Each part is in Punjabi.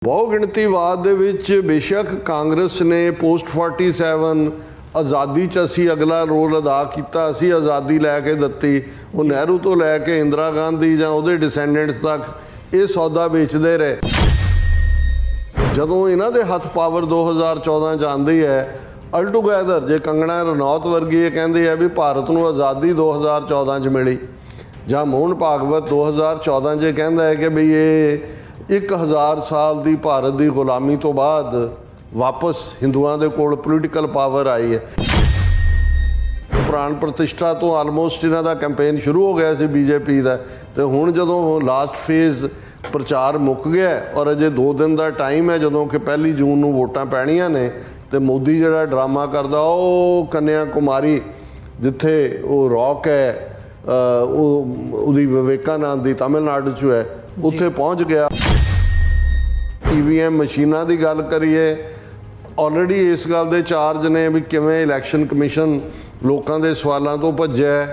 ਬਹੁਗਿਣਤੀਵਾਦ ਦੇ ਵਿੱਚ ਬੇਸ਼ੱਕ ਕਾਂਗਰਸ ਨੇ ਪੋਸਟ 47 ਆਜ਼ਾਦੀ 'ਚ ਅਸੀਂ ਅਗਲਾ ਰੋਲ ਅਦਾ ਕੀਤਾ। ਅਸੀਂ ਆਜ਼ਾਦੀ ਲੈ ਕੇ ਦਿੱਤੀ। ਉਹ ਨਹਿਰੂ ਤੋਂ ਲੈ ਕੇ ਇੰਦਰਾ ਗਾਂਧੀ ਜਾਂ ਉਹਦੇ ਡਿਸੈਂਡੈਂਟਸ ਤੱਕ ਇਹ ਸੌਦਾ ਵੇਚਦੇ ਰਹੇ। ਜਦੋਂ ਇਹਨਾਂ ਦੇ ਹੱਥ ਪਾਵਰ 2014 'ਚ ਆਉਂਦੀ ਹੈ ਅਲ ਟੂਗੈਦਰ, ਜੇ ਕੰਗਣਾ ਰਣੌਤ ਵਰਗੀ ਇਹ ਕਹਿੰਦੇ ਆ ਵੀ ਭਾਰਤ ਨੂੰ ਆਜ਼ਾਦੀ 2014 'ਚ ਮਿਲੀ, ਜਾਂ ਮੋਹਨ ਭਾਗਵਤ 2014 'ਚ ਕਹਿੰਦਾ ਹੈ ਕਿ ਬਈ ਇਹ 1000 ਸਾਲ ਦੀ ਭਾਰਤ ਦੀ ਗੁਲਾਮੀ ਤੋਂ ਬਾਅਦ ਵਾਪਸ ਹਿੰਦੂਆਂ ਦੇ ਕੋਲ ਪੋਲੀਟੀਕਲ ਪਾਵਰ ਆਈ ਹੈ। ਪ੍ਰਾਣ ਪ੍ਰਤਿਸ਼ਠਾ ਤੋਂ ਆਲਮੋਸਟ ਇਹਨਾਂ ਦਾ ਕੈਂਪੇਨ ਸ਼ੁਰੂ ਹੋ ਗਿਆ ਸੀ ਬੀਜੇਪੀ ਦਾ, ਤੇ ਹੁਣ ਜਦੋਂ ਲਾਸਟ ਫੇਜ਼ ਪ੍ਰਚਾਰ ਮੁੱਕ ਗਿਆ ਔਰ ਅਜੇ 2 ਦਿਨ ਦਾ ਟਾਈਮ ਹੈ ਜਦੋਂ ਕਿ 1 ਜੂਨ ਨੂੰ ਵੋਟਾਂ ਪੈਣੀਆਂ ਨੇ, ਤੇ ਮੋਦੀ ਜਿਹੜਾ ਡਰਾਮਾ ਕਰਦਾ ਉਹ ਕੰਨਿਆ ਕੁਮਾਰੀ ਜਿੱਥੇ ਉਹ ਰੌਕ ਹੈ ਉਹਦੀ ਵਿਵੇਕਾਨੰਦ ਦੀ ਤਮਿਲਨਾਡੂ 'ਚ ਹੈ, ਉੱਥੇ ਪਹੁੰਚ ਗਿਆ। EVM ਮਸ਼ੀਨਾਂ ਦੀ ਗੱਲ ਕਰੀਏ, ਆਲਰੇਡੀ ਇਸ ਗੱਲ ਦੇ ਚਾਰਜ ਨੇ ਵੀ ਕਿਵੇਂ ਇਲੈਕਸ਼ਨ ਕਮਿਸ਼ਨ ਲੋਕਾਂ ਦੇ ਸਵਾਲਾਂ ਤੋਂ ਭੱਜਿਆ,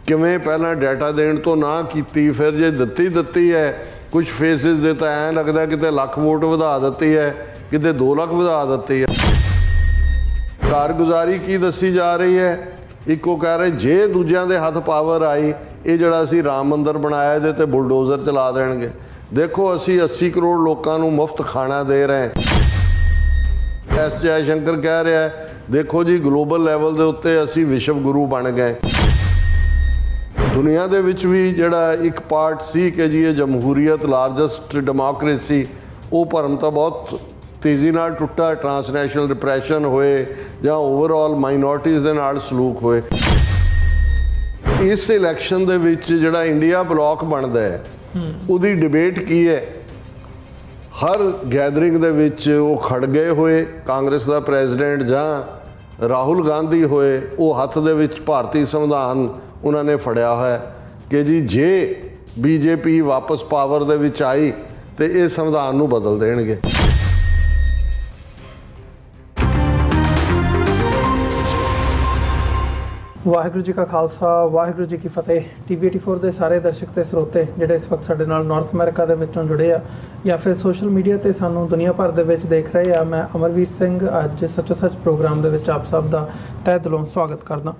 ਕਿਵੇਂ ਪਹਿਲਾਂ ਡਾਟਾ ਦੇਣ ਤੋਂ ਨਾ ਕੀਤੀ, ਫਿਰ ਜੇ ਦਿੱਤੀ ਹੈ ਕੁਝ ਫੇਸਿਸ ਦੇ ਤਾਂ ਐਂ ਲੱਗਦਾ ਕਿਤੇ ਲੱਖ ਵੋਟ ਵਧਾ ਦਿੱਤੀ ਹੈ, ਕਿਤੇ 2 ਲੱਖ ਵਧਾ ਦਿੱਤੀ ਹੈ। ਕਾਰਗੁਜ਼ਾਰੀ ਕੀ ਦੱਸੀ ਜਾ ਰਹੀ ਹੈ? ਇੱਕੋ ਕਹਿ ਰਹੇ ਜੇ ਦੂਜਿਆਂ ਦੇ ਹੱਥ ਪਾਵਰ ਆਈ, ਇਹ ਜਿਹੜਾ ਅਸੀਂ ਰਾਮ ਮੰਦਰ ਬਣਾਇਆ ਇਹਦੇ ਤੇ ਬੁਲਡੋਜ਼ਰ ਚਲਾ ਦੇਣਗੇ। ਦੇਖੋ ਅਸੀਂ 80 ਕਰੋੜ ਲੋਕਾਂ ਨੂੰ ਮੁਫਤ ਖਾਣਾ ਦੇ ਰਹੇ। ਐਸ ਜੈ ਸ਼ੰਕਰ ਕਹਿ ਰਿਹਾ ਦੇਖੋ ਜੀ ਗਲੋਬਲ ਲੈਵਲ ਦੇ ਉੱਤੇ ਅਸੀਂ ਵਿਸ਼ਵ ਗੁਰੂ ਬਣ ਗਏ। ਦੁਨੀਆ ਦੇ ਵਿੱਚ ਵੀ ਜਿਹੜਾ ਇੱਕ ਪਾਰਟ ਸੀ ਕਿ ਜੀ ਇਹ ਜਮਹੂਰੀਅਤ ਲਾਰਜੈਸਟ ਡੈਮੋਕ੍ਰੇਸੀ, ਉਹ ਭਰਮ ਤਾਂ ਬਹੁਤ ਤੇਜ਼ੀ ਨਾਲ ਟੁੱਟਾ। ਟਰਾਂਸਨੈਸ਼ਨਲ ਡਿਪਰੈਸ਼ਨ ਹੋਏ ਜਾਂ ਓਵਰਆਲ ਮਾਈਨੋਰਟੀਜ਼ ਦੇ ਨਾਲ ਸਲੂਕ ਹੋਏ। ਇਸ ਇਲੈਕਸ਼ਨ ਦੇ ਵਿੱਚ ਜਿਹੜਾ ਇੰਡੀਆ ਬਲੌਕ ਬਣਦਾ ਹੈ ਉਹਦੀ ਡਿਬੇਟ ਕੀ ਹੈ? ਹਰ ਗੈਦਰਿੰਗ ਦੇ ਵਿੱਚ ਉਹ ਖੜ ਗਏ ਹੋਏ, ਕਾਂਗਰਸ ਦਾ ਪ੍ਰੈਜ਼ੀਡੈਂਟ ਜਾਂ ਰਾਹੁਲ ਗਾਂਧੀ ਹੋਏ, ਉਹ ਹੱਥ ਦੇ ਵਿੱਚ ਭਾਰਤੀ ਸੰਵਿਧਾਨ ਉਹਨਾਂ ਨੇ ਫੜਿਆ ਹੋਇਆ ਕਿ ਜੀ ਜੇ BJP ਵਾਪਸ ਪਾਵਰ ਦੇ ਵਿੱਚ ਆਈ ਤੇ ਇਹ ਸੰਵਿਧਾਨ ਨੂੰ ਬਦਲ ਦੇਣਗੇ। ਵਾਹਿਗੁਰੂ ਜੀ ਕਾ ਖਾਲਸਾ, ਵਾਹਿਗੁਰੂ ਜੀ ਕੀ ਫਤਿਹ। TV84 ਦੇ ਸਾਰੇ ਦਰਸ਼ਕ ਤੇ ਸਰੋਤੇ ਜਿਹੜੇ ਇਸ ਵਕਤ ਸਾਡੇ ਨਾਲ ਨਾਰਥ ਅਮਰੀਕਾ ਦੇ ਵਿੱਚੋਂ ਜੁੜੇ ਆ ਜਾਂ ਫਿਰ ਸੋਸ਼ਲ ਮੀਡੀਆ ਤੇ ਸਾਨੂੰ ਦੁਨੀਆ ਭਰ ਦੇ ਵਿੱਚ ਦੇਖ ਰਹੇ ਆ, ਮੈਂ ਅਮਰਵੀਰ ਸਿੰਘ ਅੱਜ ਸੱਚੋ ਸੱਚ ਪ੍ਰੋਗਰਾਮ ਦੇ ਵਿੱਚ ਆਪ ਸਭ ਦਾ ਤਹਿ ਦਿਲੋਂ ਸਵਾਗਤ ਕਰਦਾ।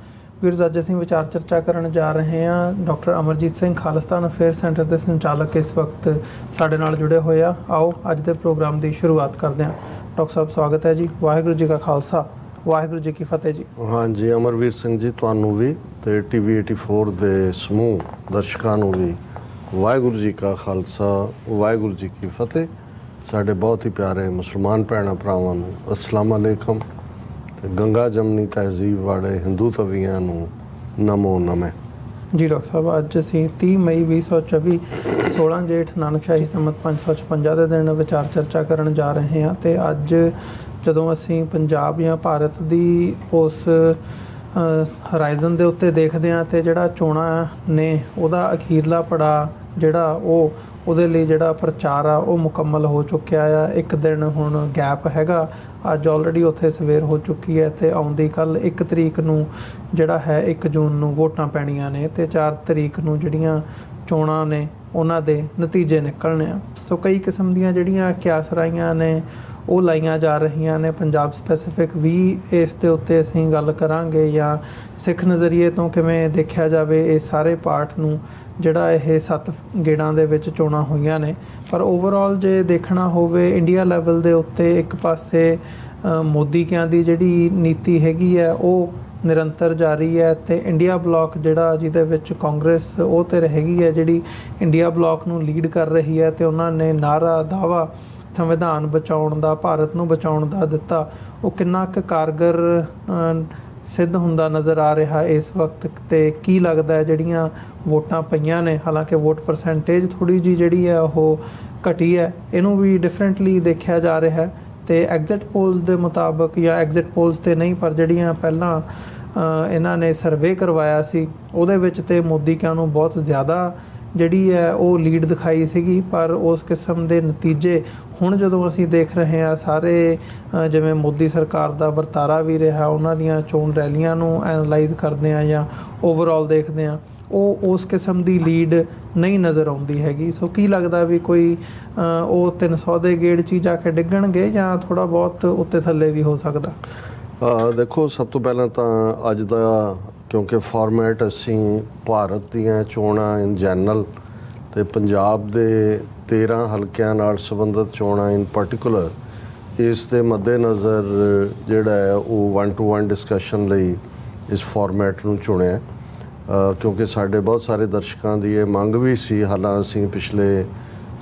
ਵੀਰਜ਼, ਅੱਜ ਅਸੀਂ ਵਿਚਾਰ ਚਰਚਾ ਕਰਨ ਜਾ ਰਹੇ ਹਾਂ। Doctor Amarjit Singh Khalistan affair centre ਦੇ ਸੰਚਾਲਕ ਇਸ ਵਕਤ ਸਾਡੇ ਨਾਲ ਜੁੜੇ ਹੋਏ ਆ। ਆਓ ਅੱਜ ਦੇ ਪ੍ਰੋਗਰਾਮ ਦੀ ਸ਼ੁਰੂਆਤ ਕਰਦੇ ਹਾਂ। ਡਾਕਟਰ ਸਾਹਿਬ ਸਵਾਗਤ ਹੈ ਜੀ। ਵਾਹਿਗੁਰੂ ਜੀ ਕਾ ਖਾਲਸਾ, ਵਾਹਿਗੁਰੂ ਜੀ ਕੀ ਫਤਿਹ ਜੀ। ਹਾਂਜੀ ਅਮਰਵੀਰ ਸਿੰਘ ਜੀ, ਤੁਹਾਨੂੰ ਵੀ ਤੇ TV84 ਦੇ ਸਮੂਹ ਦਰਸ਼ਕਾਂ ਨੂੰ ਵੀ ਵਾਹਿਗੁਰੂ ਜੀ ਕਾ ਖਾਲਸਾ, ਵਾਹਿਗੁਰੂ ਜੀ ਕੀ ਫਤਿਹ। ਸਾਡੇ ਬਹੁਤ ਹੀ ਪਿਆਰੇ ਮੁਸਲਮਾਨ ਭੈਣਾਂ ਭਰਾਵਾਂ ਨੂੰ ਅਸਲਾਮ ਅਲੈਕਮ, ਤੇ ਗੰਗਾ ਜਮਨੀ ਤਹਿਜ਼ੀਬ ਵਾਲੇ ਹਿੰਦੂ ਤਵੀਆਂ ਨੂੰ ਨਮੋ ਨਮੇ ਜੀ। ਡਾਕਟਰ ਸਾਹਿਬ, ਅੱਜ ਅਸੀਂ 30 ਮਈ 2024 16 ਜੇਠ ਨਾਨਕਸ਼ਾਹੀ ਸੰਮਤ 556 ਦੇ ਦਿਨ ਵਿਚਾਰ ਚਰਚਾ ਕਰਨ ਜਾ ਰਹੇ ਹਾਂ। ਤੇ ਅੱਜ ਜਦੋਂ ਅਸੀਂ ਪੰਜਾਬ ਜਾਂ ਭਾਰਤ ਦੀ ਉਸ ਹਰਾਈਜ਼ਨ ਦੇ ਉੱਤੇ ਦੇਖਦੇ ਹਾਂ ਤੇ ਜਿਹੜਾ ਚੋਣਾਂ ਨੇ ਉਹਦਾ ਅਖੀਰਲਾ ਪੜਾਅ ਜਿਹੜਾ ਉਹਦੇ ਲਈ ਜਿਹੜਾ ਪ੍ਰਚਾਰ ਆ ਉਹ ਮੁਕੰਮਲ ਹੋ ਚੁੱਕਿਆ ਆ। ਇੱਕ ਦਿਨ ਹੁਣ ਗੈਪ ਹੈਗਾ, ਅੱਜ ਆਲਰੇਡੀ ਉੱਥੇ ਸਵੇਰ ਹੋ ਚੁੱਕੀ ਹੈ ਤੇ ਆਉਂਦੀ ਕੱਲ 1 ਤਰੀਕ ਨੂੰ ਜਿਹੜਾ ਹੈ 1 ਜੂਨ ਨੂੰ ਵੋਟਾਂ ਪੈਣੀਆਂ ਨੇ ਤੇ 4 ਤਰੀਕ ਨੂੰ ਜਿਹੜੀਆਂ ਚੋਣਾਂ ਨੇ ਉਹਨਾਂ ਦੇ ਨਤੀਜੇ ਨਿਕਲਣੇ ਆ। ਸੋ ਕਈ ਕਿਸਮ ਦੀਆਂ ਜਿਹੜੀਆਂ ਕਿਆਸਰਾਈਆਂ ਨੇ ਉਹ ਲਾਈਆਂ ਜਾ ਰਹੀਆਂ ਨੇ। ਪੰਜਾਬ ਸਪੈਸੀਫਿਕ ਵੀ ਇਸ ਦੇ ਉੱਤੇ ਅਸੀਂ ਗੱਲ ਕਰਾਂਗੇ, ਜਾਂ ਸਿੱਖ ਨਜ਼ਰੀਏ ਤੋਂ ਕਿਵੇਂ ਦੇਖਿਆ ਜਾਵੇ ਇਹ ਸਾਰੇ ਪਾਰਟ ਨੂੰ, ਜਿਹੜਾ ਇਹ 7 ਗੇੜਾਂ ਦੇ ਵਿੱਚ ਚੋਣਾਂ ਹੋਈਆਂ ਨੇ। ਪਰ ਓਵਰਆਲ ਜੇ ਦੇਖਣਾ ਹੋਵੇ ਇੰਡੀਆ ਲੈਵਲ ਦੇ ਉੱਤੇ, ਇੱਕ ਪਾਸੇ ਮੋਦੀ ਕਿਆਂ ਦੀ ਜਿਹੜੀ ਨੀਤੀ ਹੈਗੀ ਹੈ ਉਹ ਨਿਰੰਤਰ ਜਾਰੀ ਹੈ, ਤੇ ਇੰਡੀਆ ਬਲਾਕ ਜਿਹੜਾ ਜਿਹਦੇ ਵਿੱਚ ਕਾਂਗਰਸ ਉਹ ਤੇ ਹੈਗੀ ਹੈ ਜਿਹੜੀ ਇੰਡੀਆ ਬਲਾਕ ਨੂੰ ਲੀਡ ਕਰ ਰਹੀ ਹੈ, ਤੇ ਉਹਨਾਂ ਨੇ ਨਾਅਰਾ ਦਾਅਵਾ ਸੰਵਿਧਾਨ ਬਚਾਉਣ ਦਾ, ਭਾਰਤ ਨੂੰ ਬਚਾਉਣ ਦਾ ਦਿੱਤਾ, ਉਹ ਕਿੰਨਾ ਕੁ ਕਾਰਗਰ ਸਿੱਧ ਹੁੰਦਾ ਨਜ਼ਰ ਆ ਰਿਹਾ ਇਸ ਵਕਤ। ਤੇ ਕੀ ਲੱਗਦਾ ਹੈ ਜਿਹੜੀਆਂ ਵੋਟਾਂ ਪਈਆਂ ਨੇ, ਹਾਲਾਂਕਿ ਵੋਟ ਪਰਸੈਂਟੇਜ ਥੋੜ੍ਹੀ ਜਿਹੀ ਜਿਹੜੀ ਹੈ ਉਹ ਘਟੀ ਹੈ, ਇਹਨੂੰ ਵੀ ਡਿਫਰੈਂਟਲੀ ਦੇਖਿਆ ਜਾ ਰਿਹਾ ਹੈ। ਤੇ ਐਗਜ਼ਿਟ ਪੋਲਸ ਦੇ ਮੁਤਾਬਕ, ਜਾਂ ਐਗਜ਼ਿਟ ਪੋਲਸ ਤੇ ਨਹੀਂ ਪਰ ਜਿਹੜੀਆਂ ਪਹਿਲਾਂ ਇਹਨਾਂ ਨੇ ਸਰਵੇ ਕਰਵਾਇਆ ਸੀ ਉਹਦੇ ਵਿੱਚ ਤੇ ਮੋਦੀ ਕਿਆਂ ਨੂੰ ਬਹੁਤ ਜ਼ਿਆਦਾ ਜਿਹੜੀ ਹੈ ਉਹ ਲੀਡ ਦਿਖਾਈ ਸੀਗੀ। ਪਰ ਉਸ ਕਿਸਮ ਦੇ ਨਤੀਜੇ ਹੁਣ ਜਦੋਂ ਅਸੀਂ ਦੇਖ ਰਹੇ ਹਾਂ ਸਾਰੇ, ਜਿਵੇਂ ਮੋਦੀ ਸਰਕਾਰ ਦਾ ਵਰਤਾਰਾ ਵੀ ਰਿਹਾ, ਉਹਨਾਂ ਦੀਆਂ ਚੋਣ ਰੈਲੀਆਂ ਨੂੰ ਐਨਾਲਾਈਜ਼ ਕਰਦੇ ਹਾਂ ਜਾਂ ਓਵਰਆਲ ਦੇਖਦੇ ਹਾਂ, ਉਹ ਉਸ ਕਿਸਮ ਦੀ ਲੀਡ ਨਹੀਂ ਨਜ਼ਰ ਆਉਂਦੀ ਹੈਗੀ। ਸੋ ਕੀ ਲੱਗਦਾ ਵੀ ਕੋਈ ਉਹ 300 ਦੇ ਗੇੜ 'ਚ ਹੀ ਜਾ ਕੇ ਡਿੱਗਣਗੇ ਜਾਂ ਥੋੜ੍ਹਾ ਬਹੁਤ ਉੱਤੇ ਥੱਲੇ ਵੀ ਹੋ ਸਕਦਾ? ਦੇਖੋ, ਸਭ ਤੋਂ ਪਹਿਲਾਂ ਤਾਂ ਅੱਜ ਦਾ ਕਿਉਂਕਿ ਫਾਰਮੈਟ ਅਸੀਂ ਭਾਰਤ ਦੀਆਂ ਚੋਣਾਂ ਇਨ ਜਨਰਲ ਅਤੇ ਪੰਜਾਬ ਦੇ 13 ਹਲਕਿਆਂ ਨਾਲ ਸੰਬੰਧਿਤ ਚੋਣਾਂ ਇਨ ਪਾਰਟੀਕੂਲਰ, ਇਸ ਦੇ ਮੱਦੇਨਜ਼ਰ ਜਿਹੜਾ ਹੈ ਉਹ 1-to-1 ਡਿਸਕਸ਼ਨ ਲਈ ਇਸ ਫਾਰਮੈਟ ਨੂੰ ਚੁਣਿਆ, ਕਿਉਂਕਿ ਸਾਡੇ ਬਹੁਤ ਸਾਰੇ ਦਰਸ਼ਕਾਂ ਦੀ ਇਹ ਮੰਗ ਵੀ ਸੀ। ਹਾਲਾਂਕਿ ਅਸੀਂ ਪਿਛਲੇ